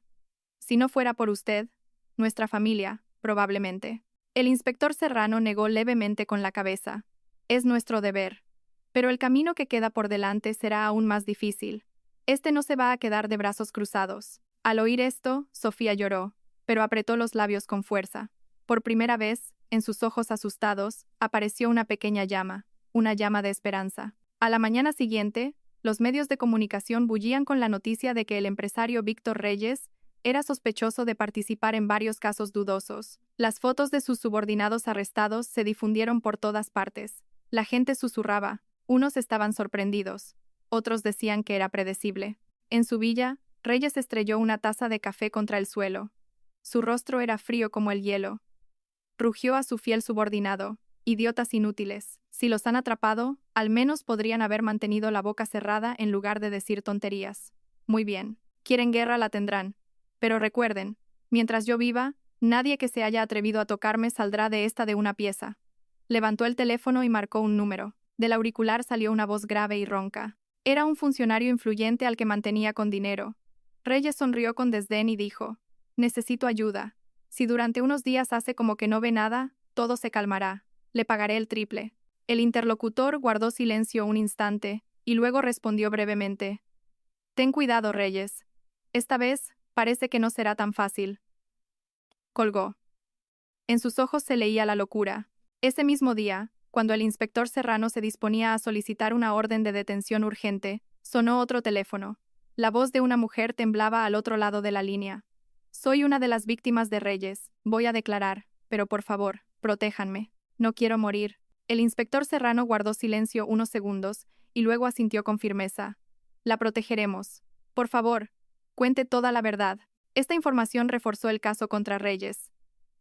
Si no fuera por usted, nuestra familia, probablemente». El inspector Serrano negó levemente con la cabeza. «Es nuestro deber. Pero el camino que queda por delante será aún más difícil. Este no se va a quedar de brazos cruzados». Al oír esto, Sofía lloró, pero apretó los labios con fuerza. Por primera vez, en sus ojos asustados, apareció una pequeña llama, una llama de esperanza. A la mañana siguiente, los medios de comunicación bullían con la noticia de que el empresario Víctor Reyes Era sospechoso de participar en varios casos dudosos. Las fotos de sus subordinados arrestados se difundieron por todas partes. La gente susurraba. Unos estaban sorprendidos. Otros decían que era predecible. En su villa, Reyes estrelló una taza de café contra el suelo. Su rostro era frío como el hielo. Rugió a su fiel subordinado. Idiotas inútiles. Si los han atrapado, al menos podrían haber mantenido la boca cerrada en lugar de decir tonterías. Muy bien. Quieren guerra, la tendrán. Pero recuerden, mientras yo viva, nadie que se haya atrevido a tocarme saldrá de esta de una pieza. Levantó el teléfono y marcó un número. Del auricular salió una voz grave y ronca. Era un funcionario influyente al que mantenía con dinero. Reyes sonrió con desdén y dijo: «Necesito ayuda. Si durante unos días hace como que no ve nada, todo se calmará. Le pagaré el triple». El interlocutor guardó silencio un instante y luego respondió brevemente: «Ten cuidado, Reyes. Esta vez, parece que no será tan fácil». Colgó. En sus ojos se leía la locura. Ese mismo día, cuando el inspector Serrano se disponía a solicitar una orden de detención urgente, sonó otro teléfono. La voz de una mujer temblaba al otro lado de la línea. «Soy una de las víctimas de Reyes. Voy a declarar, pero por favor, protéjanme. No quiero morir». El inspector Serrano guardó silencio unos segundos y luego asintió con firmeza. «La protegeremos. Por favor, cuente toda la verdad». Esta información reforzó el caso contra Reyes.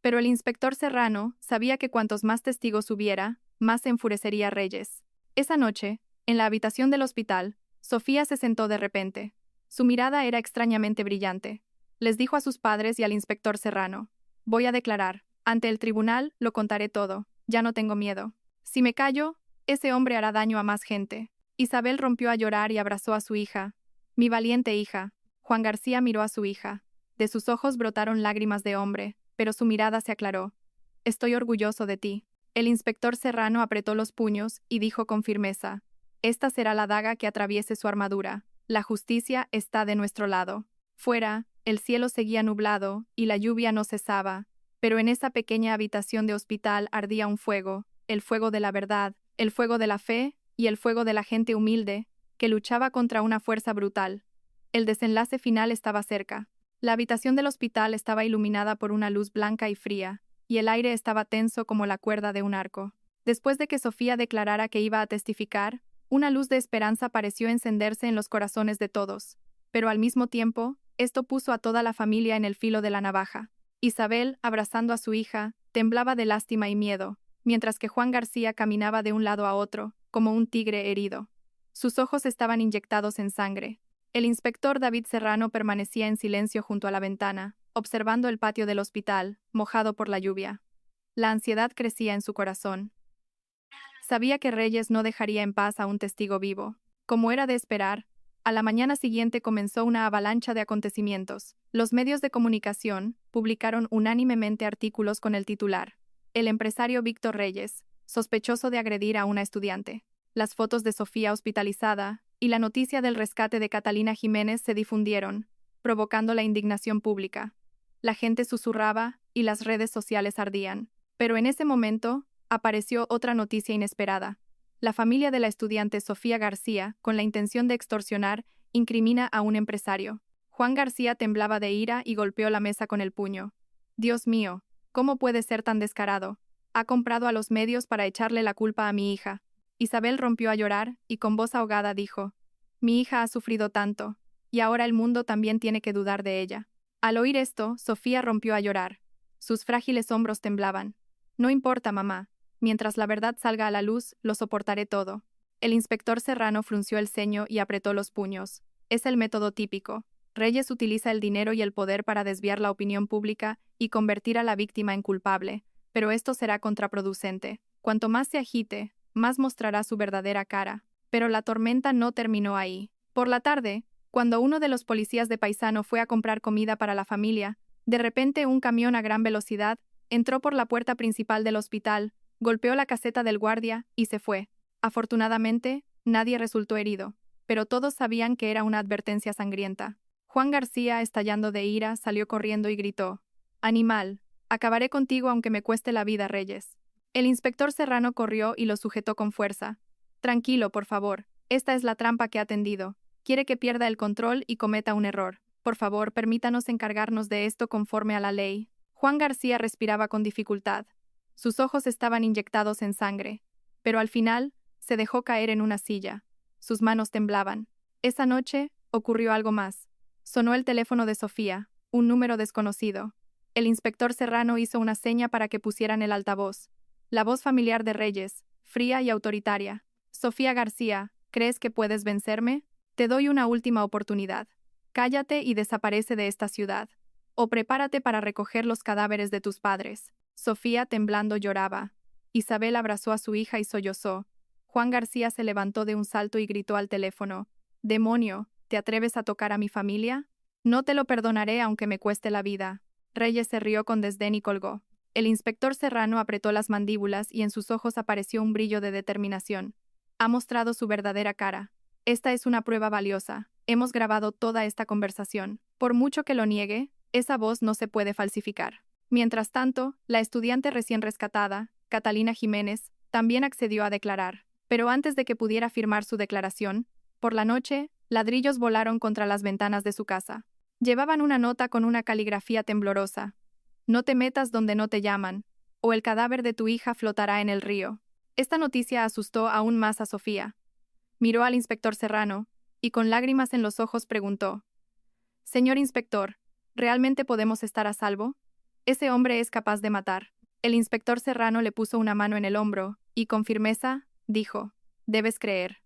Pero el inspector Serrano sabía que cuantos más testigos hubiera, más se enfurecería Reyes. Esa noche, en la habitación del hospital, Sofía se sentó de repente. Su mirada era extrañamente brillante. Les dijo a sus padres y al inspector Serrano: «Voy a declarar. Ante el tribunal lo contaré todo. Ya no tengo miedo. Si me callo, ese hombre hará daño a más gente». Isabel rompió a llorar y abrazó a su hija. «Mi valiente hija». Juan García miró a su hija. De sus ojos brotaron lágrimas de hombre, pero su mirada se aclaró. «Estoy orgulloso de ti». El inspector Serrano apretó los puños y dijo con firmeza: «Esta será la daga que atraviese su armadura. La justicia está de nuestro lado». Fuera, el cielo seguía nublado y la lluvia no cesaba, pero en esa pequeña habitación de hospital ardía un fuego, el fuego de la verdad, el fuego de la fe y el fuego de la gente humilde, que luchaba contra una fuerza brutal. El desenlace final estaba cerca. La habitación del hospital estaba iluminada por una luz blanca y fría, y el aire estaba tenso como la cuerda de un arco. Después de que Sofía declarara que iba a testificar, una luz de esperanza pareció encenderse en los corazones de todos, pero al mismo tiempo, esto puso a toda la familia en el filo de la navaja. Isabel, abrazando a su hija, temblaba de lástima y miedo, mientras que Juan García caminaba de un lado a otro, como un tigre herido. Sus ojos estaban inyectados en sangre. El inspector David Serrano permanecía en silencio junto a la ventana, observando el patio del hospital, mojado por la lluvia. La ansiedad crecía en su corazón. Sabía que Reyes no dejaría en paz a un testigo vivo. Como era de esperar, a la mañana siguiente comenzó una avalancha de acontecimientos. Los medios de comunicación publicaron unánimemente artículos con el titular: «El empresario Víctor Reyes, sospechoso de agredir a una estudiante». Las fotos de Sofía hospitalizada y la noticia del rescate de Catalina Jiménez se difundieron, provocando la indignación pública. La gente susurraba y las redes sociales ardían. Pero en ese momento, apareció otra noticia inesperada. La familia de la estudiante Sofía García, con la intención de extorsionar, incrimina a un empresario. Juan García temblaba de ira y golpeó la mesa con el puño. «Dios mío, ¿cómo puede ser tan descarado? Ha comprado a los medios para echarle la culpa a mi hija». Isabel rompió a llorar y con voz ahogada dijo: «Mi hija ha sufrido tanto, y ahora el mundo también tiene que dudar de ella». Al oír esto, Sofía rompió a llorar. Sus frágiles hombros temblaban. «No importa, mamá. Mientras la verdad salga a la luz, lo soportaré todo». El inspector Serrano frunció el ceño y apretó los puños. Es el método típico. Reyes utiliza el dinero y el poder para desviar la opinión pública y convertir a la víctima en culpable, pero esto será contraproducente. Cuanto más se agite, más mostrará su verdadera cara. Pero la tormenta no terminó ahí. Por la tarde, cuando uno de los policías de Paisano fue a comprar comida para la familia, de repente un camión a gran velocidad entró por la puerta principal del hospital, golpeó la caseta del guardia y se fue. Afortunadamente, nadie resultó herido, pero todos sabían que era una advertencia sangrienta. Juan García, estallando de ira, salió corriendo y gritó: «Animal, acabaré contigo aunque me cueste la vida, Reyes». El inspector Serrano corrió y lo sujetó con fuerza. «Tranquilo, por favor. Esta es la trampa que ha tendido. Quiere que pierda el control y cometa un error. Por favor, permítanos encargarnos de esto conforme a la ley. Juan García respiraba con dificultad. Sus ojos estaban inyectados en sangre. Pero al final, se dejó caer en una silla. Sus manos temblaban. Esa noche, ocurrió algo más. Sonó el teléfono de Sofía, un número desconocido. El inspector Serrano hizo una seña para que pusieran el altavoz. La voz familiar de Reyes, fría y autoritaria. Sofía García, ¿crees que puedes vencerme? Te doy una última oportunidad. Cállate y desaparece de esta ciudad. O prepárate para recoger los cadáveres de tus padres. Sofía, temblando, lloraba. Isabel abrazó a su hija y sollozó. Juan García se levantó de un salto y gritó al teléfono. «Demonio, ¿te atreves a tocar a mi familia? No te lo perdonaré aunque me cueste la vida». Reyes se rió con desdén y colgó. El inspector Serrano apretó las mandíbulas y en sus ojos apareció un brillo de determinación. Ha mostrado su verdadera cara. Esta es una prueba valiosa. Hemos grabado toda esta conversación. Por mucho que lo niegue, esa voz no se puede falsificar. Mientras tanto, la estudiante recién rescatada, Catalina Jiménez, también accedió a declarar. Pero antes de que pudiera firmar su declaración, por la noche, ladrillos volaron contra las ventanas de su casa. Llevaban una nota con una caligrafía temblorosa. No te metas donde no te llaman, o el cadáver de tu hija flotará en el río. Esta noticia asustó aún más a Sofía. Miró al inspector Serrano, y con lágrimas en los ojos preguntó: «Señor inspector, ¿realmente podemos estar a salvo? Ese hombre es capaz de matar». El inspector Serrano le puso una mano en el hombro, y con firmeza, dijo: «Debes creer.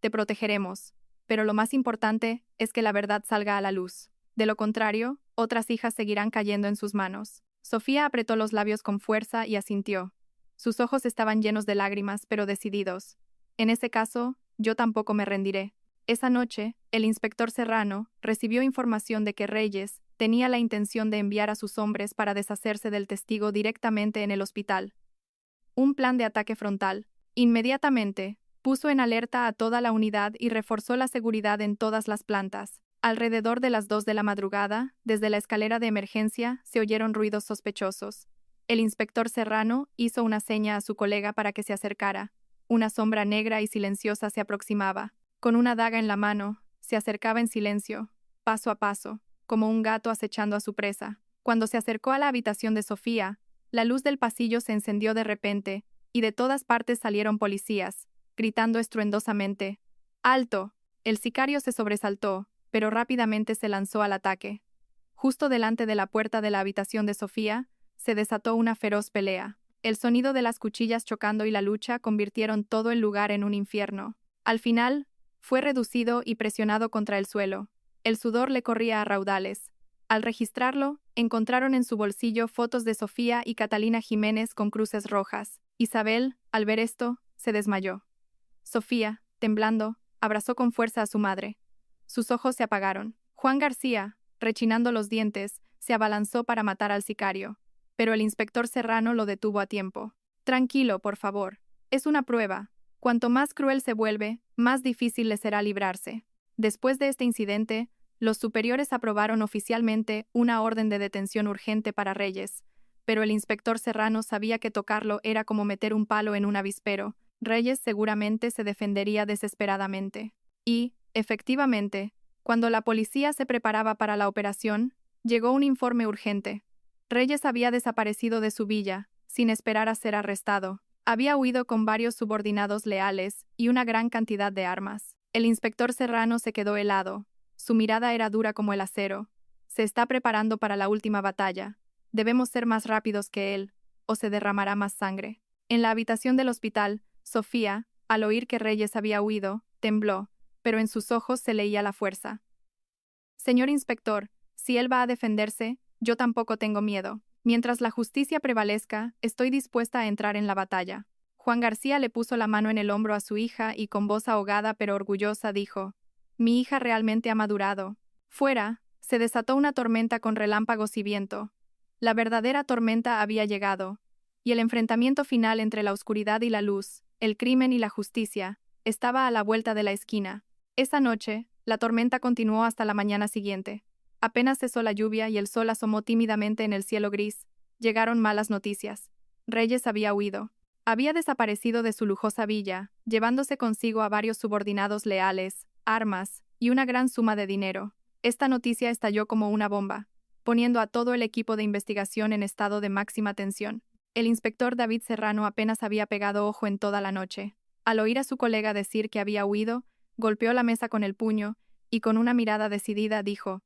Te protegeremos. Pero lo más importante es que la verdad salga a la luz. De lo contrario, otras hijas seguirán cayendo en sus manos». Sofía apretó los labios con fuerza y asintió. Sus ojos estaban llenos de lágrimas, pero decididos. «En ese caso, yo tampoco me rendiré». Esa noche, el inspector Serrano recibió información de que Reyes tenía la intención de enviar a sus hombres para deshacerse del testigo directamente en el hospital. Un plan de ataque frontal. Inmediatamente, puso en alerta a toda la unidad y reforzó la seguridad en todas las plantas. Alrededor de las 2 de la madrugada, desde la escalera de emergencia, se oyeron ruidos sospechosos. El inspector Serrano hizo una seña a su colega para que se acercara. Una sombra negra y silenciosa se aproximaba. Con una daga en la mano, se acercaba en silencio, paso a paso, como un gato acechando a su presa. Cuando se acercó a la habitación de Sofía, la luz del pasillo se encendió de repente, y de todas partes salieron policías, gritando estruendosamente: «¡Alto!». El sicario se sobresaltó, pero rápidamente se lanzó al ataque. Justo delante de la puerta de la habitación de Sofía, se desató una feroz pelea. El sonido de las cuchillas chocando y la lucha convirtieron todo el lugar en un infierno. Al final, fue reducido y presionado contra el suelo. El sudor le corría a raudales. Al registrarlo, encontraron en su bolsillo fotos de Sofía y Catalina Jiménez con cruces rojas. Isabel, al ver esto, se desmayó. Sofía, temblando, abrazó con fuerza a su madre. Sus ojos se apagaron. Juan García, rechinando los dientes, se abalanzó para matar al sicario, pero el inspector Serrano lo detuvo a tiempo. «Tranquilo, por favor. Es una prueba. Cuanto más cruel se vuelve, más difícil le será librarse». Después de este incidente, los superiores aprobaron oficialmente una orden de detención urgente para Reyes, pero el inspector Serrano sabía que tocarlo era como meter un palo en un avispero. Reyes seguramente se defendería desesperadamente. Y, efectivamente, cuando la policía se preparaba para la operación, llegó un informe urgente. Reyes había desaparecido de su villa, sin esperar a ser arrestado. Había huido con varios subordinados leales y una gran cantidad de armas. El inspector Serrano se quedó helado. Su mirada era dura como el acero. Se está preparando para la última batalla. Debemos ser más rápidos que él, o se derramará más sangre. En la habitación del hospital, Sofía, al oír que Reyes había huido, tembló, pero en sus ojos se leía la fuerza. «Señor inspector, si él va a defenderse, yo tampoco tengo miedo. Mientras la justicia prevalezca, estoy dispuesta a entrar en la batalla». Juan García le puso la mano en el hombro a su hija y con voz ahogada pero orgullosa dijo: «Mi hija realmente ha madurado». Fuera, se desató una tormenta con relámpagos y viento. La verdadera tormenta había llegado, y el enfrentamiento final entre la oscuridad y la luz, el crimen y la justicia, estaba a la vuelta de la esquina. Esa noche, la tormenta continuó hasta la mañana siguiente. Apenas cesó la lluvia y el sol asomó tímidamente en el cielo gris, llegaron malas noticias. Reyes había huido. Había desaparecido de su lujosa villa, llevándose consigo a varios subordinados leales, armas y una gran suma de dinero. Esta noticia estalló como una bomba, poniendo a todo el equipo de investigación en estado de máxima tensión. El inspector David Serrano apenas había pegado ojo en toda la noche. Al oír a su colega decir que había huido, golpeó la mesa con el puño y con una mirada decidida dijo: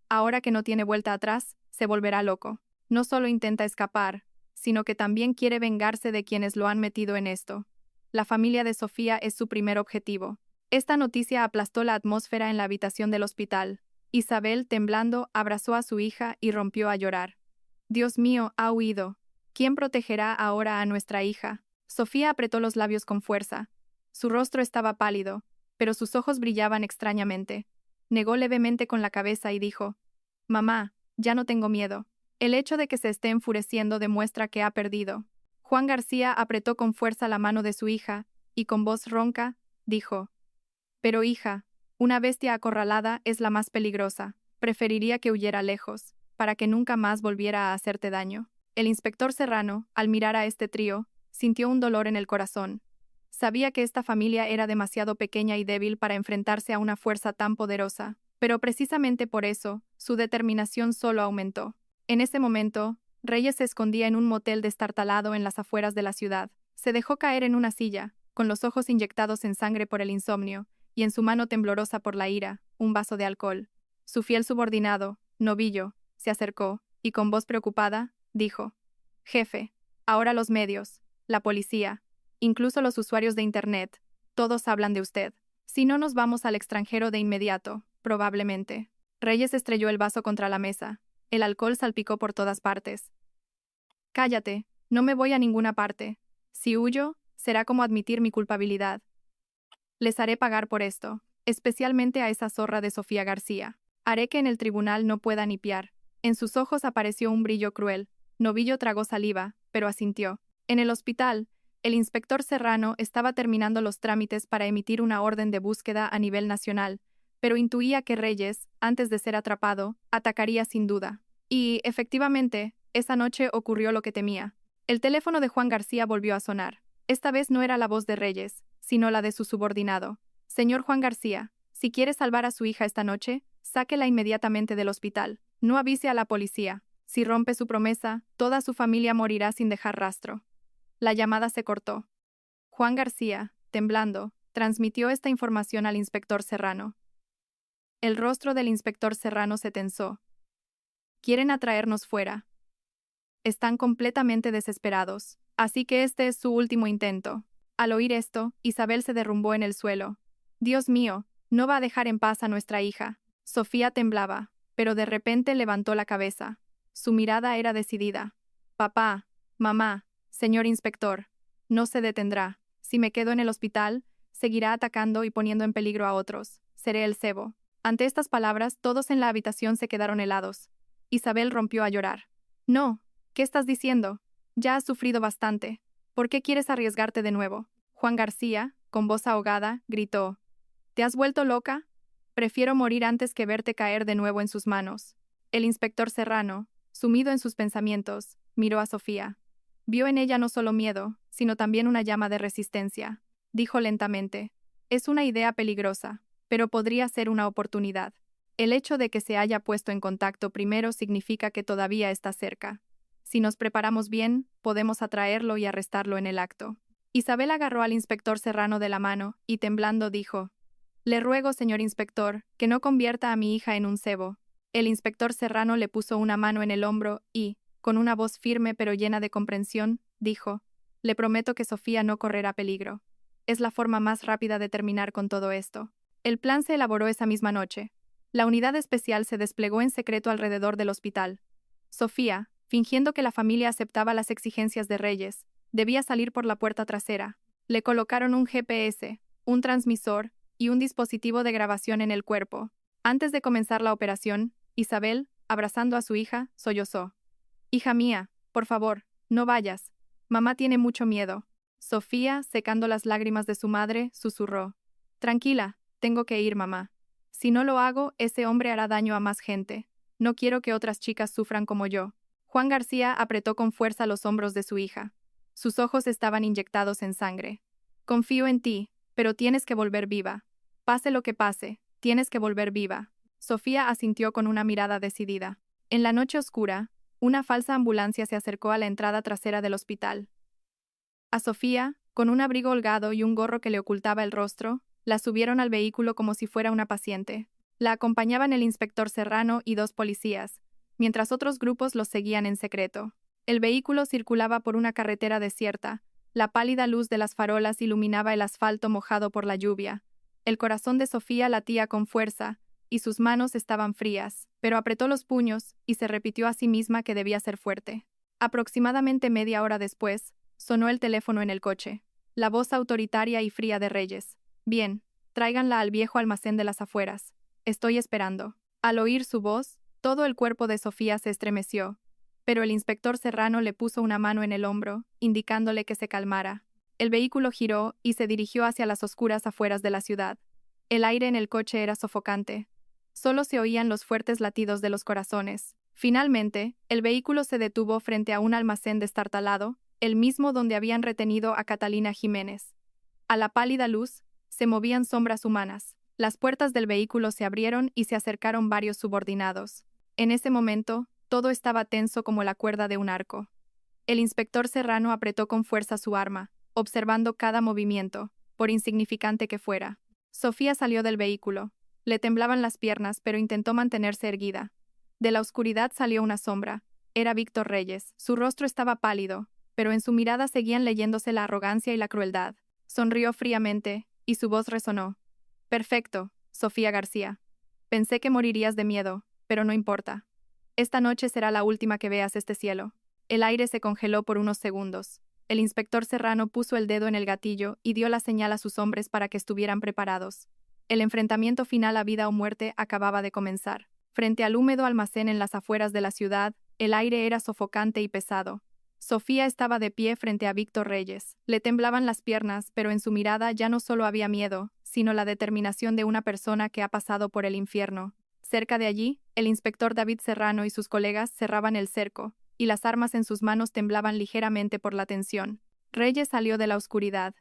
ahora que no tiene vuelta atrás, se volverá loco. No solo intenta escapar, sino que también quiere vengarse de quienes lo han metido en esto. La familia de Sofía es su primer objetivo. Esta noticia aplastó la atmósfera en la habitación del hospital. Isabel, temblando, abrazó a su hija y rompió a llorar. Dios mío, ha huido. ¿Quién protegerá ahora a nuestra hija? Sofía apretó los labios con fuerza. Su rostro estaba pálido, pero sus ojos brillaban extrañamente. Negó levemente con la cabeza y dijo: mamá, ya no tengo miedo. El hecho de que se esté enfureciendo demuestra que ha perdido. Juan García apretó con fuerza la mano de su hija, y con voz ronca, dijo: pero hija, una bestia acorralada es la más peligrosa. Preferiría que huyera lejos, para que nunca más volviera a hacerte daño. El inspector Serrano, al mirar a este trío, sintió un dolor en el corazón. Sabía que esta familia era demasiado pequeña y débil para enfrentarse a una fuerza tan poderosa, pero precisamente por eso, su determinación solo aumentó. En ese momento, Reyes se escondía en un motel destartalado en las afueras de la ciudad. Se dejó caer en una silla, con los ojos inyectados en sangre por el insomnio, y en su mano temblorosa por la ira, un vaso de alcohol. Su fiel subordinado, Novillo, se acercó, y con voz preocupada, dijo: jefe, ahora los medios, la policía, incluso los usuarios de Internet, todos hablan de usted. Si no nos vamos al extranjero de inmediato, probablemente. Reyes estrelló el vaso contra la mesa. El alcohol salpicó por todas partes. Cállate, no me voy a ninguna parte. Si huyo, será como admitir mi culpabilidad. Les haré pagar por esto, especialmente a esa zorra de Sofía García. Haré que en el tribunal no pueda ni piar. En sus ojos apareció un brillo cruel. Novillo tragó saliva, pero asintió. En el hospital, el inspector Serrano estaba terminando los trámites para emitir una orden de búsqueda a nivel nacional, pero intuía que Reyes, antes de ser atrapado, atacaría sin duda. Y, efectivamente, esa noche ocurrió lo que temía. El teléfono de Juan García volvió a sonar. Esta vez no era la voz de Reyes, sino la de su subordinado. Señor Juan García, si quiere salvar a su hija esta noche, sáquela inmediatamente del hospital. No avise a la policía. Si rompe su promesa, toda su familia morirá sin dejar rastro. La llamada se cortó. Juan García, temblando, transmitió esta información al inspector Serrano. El rostro del inspector Serrano se tensó. Quieren atraernos fuera. Están completamente desesperados, así que este es su último intento. Al oír esto, Isabel se derrumbó en el suelo. Dios mío, no va a dejar en paz a nuestra hija. Sofía temblaba, pero de repente levantó la cabeza. Su mirada era decidida. Papá, mamá, señor inspector, no se detendrá. Si me quedo en el hospital, seguirá atacando y poniendo en peligro a otros. Seré el cebo. Ante estas palabras, todos en la habitación se quedaron helados. Isabel rompió a llorar. No, ¿qué estás diciendo? Ya has sufrido bastante. ¿Por qué quieres arriesgarte de nuevo? Juan García, con voz ahogada, gritó: ¿te has vuelto loca? Prefiero morir antes que verte caer de nuevo en sus manos. El inspector Serrano, sumido en sus pensamientos, miró a Sofía. Vio en ella no solo miedo, sino también una llama de resistencia. Dijo lentamente: es una idea peligrosa, pero podría ser una oportunidad. El hecho de que se haya puesto en contacto primero significa que todavía está cerca. Si nos preparamos bien, podemos atraerlo y arrestarlo en el acto. Isabel agarró al inspector Serrano de la mano y temblando dijo: le ruego, señor inspector, que no convierta a mi hija en un cebo. El inspector Serrano le puso una mano en el hombro y, con una voz firme pero llena de comprensión, dijo: le prometo que Sofía no correrá peligro. Es la forma más rápida de terminar con todo esto. El plan se elaboró esa misma noche. La unidad especial se desplegó en secreto alrededor del hospital. Sofía, fingiendo que la familia aceptaba las exigencias de Reyes, debía salir por la puerta trasera. Le colocaron un GPS, un transmisor y un dispositivo de grabación en el cuerpo. Antes de comenzar la operación, Isabel, abrazando a su hija, sollozó: hija mía, por favor, no vayas. Mamá tiene mucho miedo. Sofía, secando las lágrimas de su madre, susurró: tranquila, tengo que ir, mamá. Si no lo hago, ese hombre hará daño a más gente. No quiero que otras chicas sufran como yo. Juan García apretó con fuerza los hombros de su hija. Sus ojos estaban inyectados en sangre. Confío en ti, pero tienes que volver viva. Pase lo que pase, tienes que volver viva. Sofía asintió con una mirada decidida. En la noche oscura, una falsa ambulancia se acercó a la entrada trasera del hospital. A Sofía, con un abrigo holgado y un gorro que le ocultaba el rostro, la subieron al vehículo como si fuera una paciente. La acompañaban el inspector Serrano y 2 policías, mientras otros grupos los seguían en secreto. El vehículo circulaba por una carretera desierta. La pálida luz de las farolas iluminaba el asfalto mojado por la lluvia. El corazón de Sofía latía con fuerza, y sus manos estaban frías, pero apretó los puños y se repitió a sí misma que debía ser fuerte. Aproximadamente media hora después, sonó el teléfono en el coche. La voz autoritaria y fría de Reyes. Bien, tráiganla al viejo almacén de las afueras. Estoy esperando. Al oír su voz, todo el cuerpo de Sofía se estremeció, pero el inspector Serrano le puso una mano en el hombro, indicándole que se calmara. El vehículo giró y se dirigió hacia las oscuras afueras de la ciudad. El aire en el coche era sofocante. Solo se oían los fuertes latidos de los corazones. Finalmente, el vehículo se detuvo frente a un almacén destartalado, el mismo donde habían retenido a Catalina Jiménez. A la pálida luz, se movían sombras humanas. Las puertas del vehículo se abrieron y se acercaron varios subordinados. En ese momento, todo estaba tenso como la cuerda de un arco. El inspector Serrano apretó con fuerza su arma, observando cada movimiento, por insignificante que fuera. Sofía salió del vehículo. Le temblaban las piernas, pero intentó mantenerse erguida. De la oscuridad salió una sombra. Era Víctor Reyes. Su rostro estaba pálido, pero en su mirada seguían leyéndose la arrogancia y la crueldad. Sonrió fríamente, y su voz resonó. Perfecto, Sofía García. Pensé que morirías de miedo, pero no importa. Esta noche será la última que veas este cielo. El aire se congeló por unos segundos. El inspector Serrano puso el dedo en el gatillo y dio la señal a sus hombres para que estuvieran preparados. El enfrentamiento final a vida o muerte acababa de comenzar. Frente al húmedo almacén en las afueras de la ciudad, el aire era sofocante y pesado. Sofía estaba de pie frente a Víctor Reyes. Le temblaban las piernas, pero en su mirada ya no solo había miedo, sino la determinación de una persona que ha pasado por el infierno. Cerca de allí, el inspector David Serrano y sus colegas cerraban el cerco, y las armas en sus manos temblaban ligeramente por la tensión. Reyes salió de la oscuridad.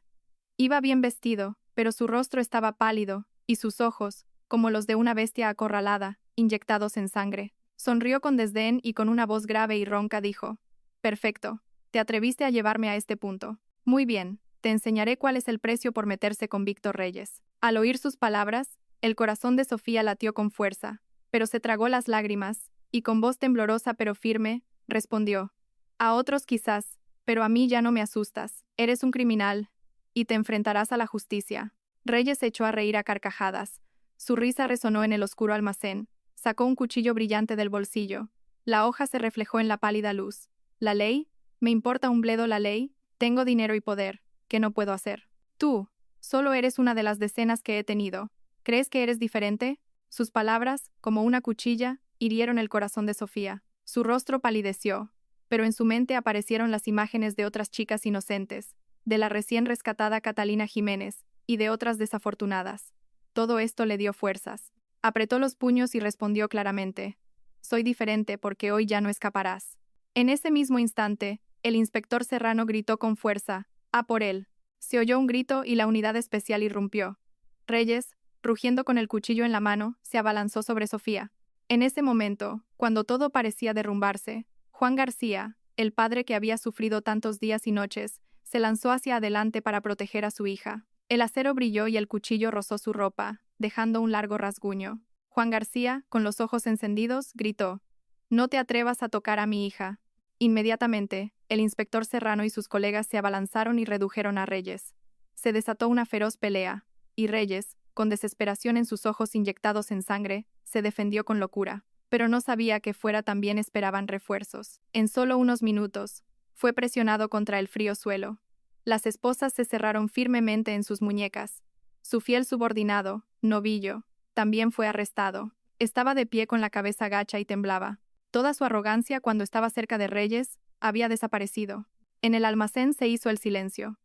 Iba bien vestido, pero su rostro estaba pálido, y sus ojos, como los de una bestia acorralada, inyectados en sangre. Sonrió con desdén y con una voz grave y ronca dijo: Perfecto, te atreviste a llevarme a este punto. Muy bien, te enseñaré cuál es el precio por meterse con Víctor Reyes. Al oír sus palabras, el corazón de Sofía latió con fuerza, pero se tragó las lágrimas, y con voz temblorosa pero firme, respondió: A otros quizás, pero a mí ya no me asustas. Eres un criminal, y te enfrentarás a la justicia. Reyes se echó a reír a carcajadas. Su risa resonó en el oscuro almacén. Sacó un cuchillo brillante del bolsillo. La hoja se reflejó en la pálida luz. ¿La ley? ¿Me importa un bledo la ley? Tengo dinero y poder. ¿Qué no puedo hacer? Tú, solo eres una de las decenas que he tenido. ¿Crees que eres diferente? Sus palabras, como una cuchilla, hirieron el corazón de Sofía. Su rostro palideció, pero en su mente aparecieron las imágenes de otras chicas inocentes, de la recién rescatada Catalina Jiménez, y de otras desafortunadas. Todo esto le dio fuerzas. Apretó los puños y respondió claramente: Soy diferente porque hoy ya no escaparás. En ese mismo instante, el inspector Serrano gritó con fuerza: ¡A por él! Se oyó un grito y la unidad especial irrumpió. Reyes, rugiendo con el cuchillo en la mano, se abalanzó sobre Sofía. En ese momento, cuando todo parecía derrumbarse, Juan García, el padre que había sufrido tantos días y noches, se lanzó hacia adelante para proteger a su hija. El acero brilló y el cuchillo rozó su ropa, dejando un largo rasguño. Juan García, con los ojos encendidos, gritó: No te atrevas a tocar a mi hija. Inmediatamente, el inspector Serrano y sus colegas se abalanzaron y redujeron a Reyes. Se desató una feroz pelea, y Reyes, con desesperación en sus ojos inyectados en sangre, se defendió con locura. Pero no sabía que fuera también esperaban refuerzos. En solo unos minutos, fue presionado contra el frío suelo. Las esposas se cerraron firmemente en sus muñecas. Su fiel subordinado, Novillo, también fue arrestado. Estaba de pie con la cabeza gacha y temblaba. Toda su arrogancia cuando estaba cerca de Reyes había desaparecido. En el almacén se hizo el silencio.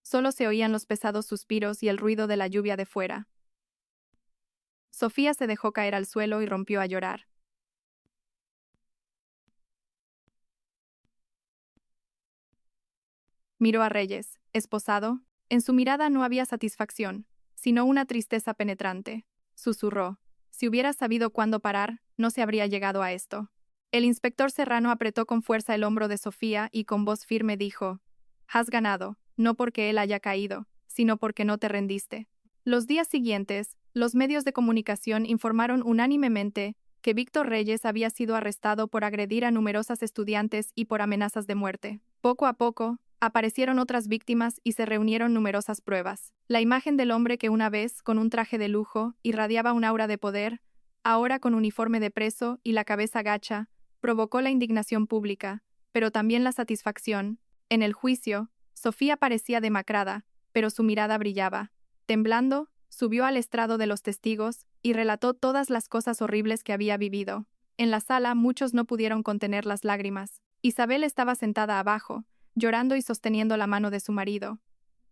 Solo se oían los pesados suspiros y el ruido de la lluvia de fuera. Sofía se dejó caer al suelo y rompió a llorar. Miró a Reyes, esposado. En su mirada no había satisfacción, sino una tristeza penetrante. Susurró: Si hubiera sabido cuándo parar, no se habría llegado a esto. El inspector Serrano apretó con fuerza el hombro de Sofía y con voz firme dijo: «Has ganado, no porque él haya caído, sino porque no te rendiste». Los días siguientes, los medios de comunicación informaron unánimemente que Víctor Reyes había sido arrestado por agredir a numerosas estudiantes y por amenazas de muerte. Poco a poco, aparecieron otras víctimas y se reunieron numerosas pruebas. La imagen del hombre que una vez, con un traje de lujo, irradiaba un aura de poder, ahora con uniforme de preso y la cabeza gacha, provocó la indignación pública, pero también la satisfacción. En el juicio, Sofía parecía demacrada, pero su mirada brillaba. Temblando, subió al estrado de los testigos y relató todas las cosas horribles que había vivido. En la sala muchos no pudieron contener las lágrimas. Isabel estaba sentada abajo, llorando y sosteniendo la mano de su marido.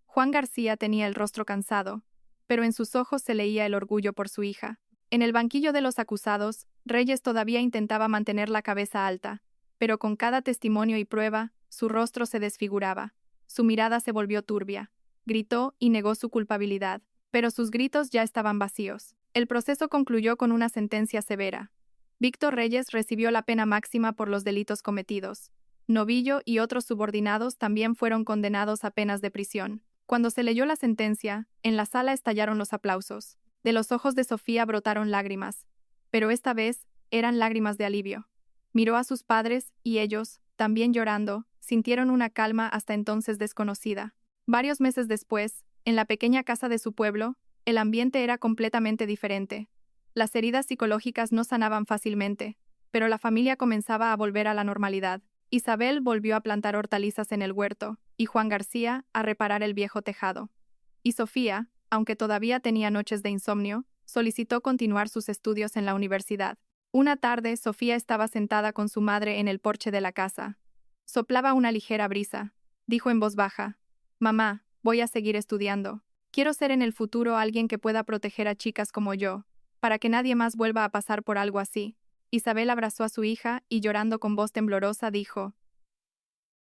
Juan García tenía el rostro cansado, pero en sus ojos se leía el orgullo por su hija. En el banquillo de los acusados, Reyes todavía intentaba mantener la cabeza alta, pero con cada testimonio y prueba, su rostro se desfiguraba. Su mirada se volvió turbia. Gritó y negó su culpabilidad, pero sus gritos ya estaban vacíos. El proceso concluyó con una sentencia severa. Víctor Reyes recibió la pena máxima por los delitos cometidos. Novillo y otros subordinados también fueron condenados a penas de prisión. Cuando se leyó la sentencia, en la sala estallaron los aplausos. De los ojos de Sofía brotaron lágrimas, pero esta vez eran lágrimas de alivio. Miró a sus padres y ellos, también llorando, sintieron una calma hasta entonces desconocida. Varios meses después, en la pequeña casa de su pueblo, el ambiente era completamente diferente. Las heridas psicológicas no sanaban fácilmente, pero la familia comenzaba a volver a la normalidad. Isabel volvió a plantar hortalizas en el huerto, y Juan García a reparar el viejo tejado. Y Sofía, aunque todavía tenía noches de insomnio, solicitó continuar sus estudios en la universidad. Una tarde, Sofía estaba sentada con su madre en el porche de la casa. Soplaba una ligera brisa. Dijo en voz baja: «Mamá, voy a seguir estudiando. Quiero ser en el futuro alguien que pueda proteger a chicas como yo, para que nadie más vuelva a pasar por algo así». Isabel abrazó a su hija y llorando con voz temblorosa dijo: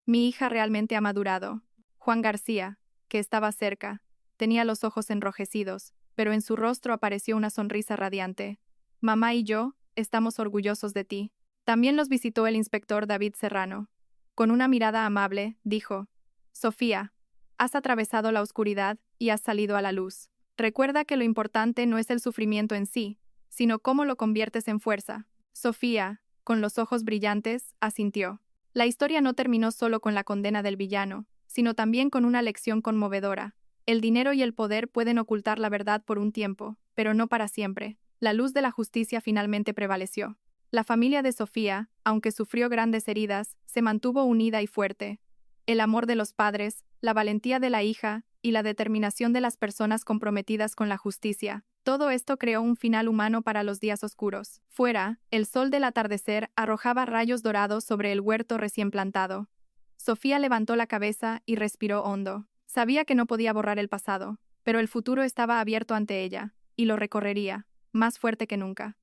«Mi hija realmente ha madurado». Juan García, que estaba cerca, tenía los ojos enrojecidos, pero en su rostro apareció una sonrisa radiante. «Mamá y yo estamos orgullosos de ti». También los visitó el inspector David Serrano. Con una mirada amable, dijo: «Sofía, has atravesado la oscuridad y has salido a la luz. Recuerda que lo importante no es el sufrimiento en sí, sino cómo lo conviertes en fuerza». Sofía, con los ojos brillantes, asintió. La historia no terminó solo con la condena del villano, sino también con una lección conmovedora. El dinero y el poder pueden ocultar la verdad por un tiempo, pero no para siempre. La luz de la justicia finalmente prevaleció. La familia de Sofía, aunque sufrió grandes heridas, se mantuvo unida y fuerte. El amor de los padres, la valentía de la hija y la determinación de las personas comprometidas con la justicia, todo esto creó un final humano para los días oscuros. Fuera, el sol del atardecer arrojaba rayos dorados sobre el huerto recién plantado. Sofía levantó la cabeza y respiró hondo. Sabía que no podía borrar el pasado, pero el futuro estaba abierto ante ella, y lo recorrería, más fuerte que nunca.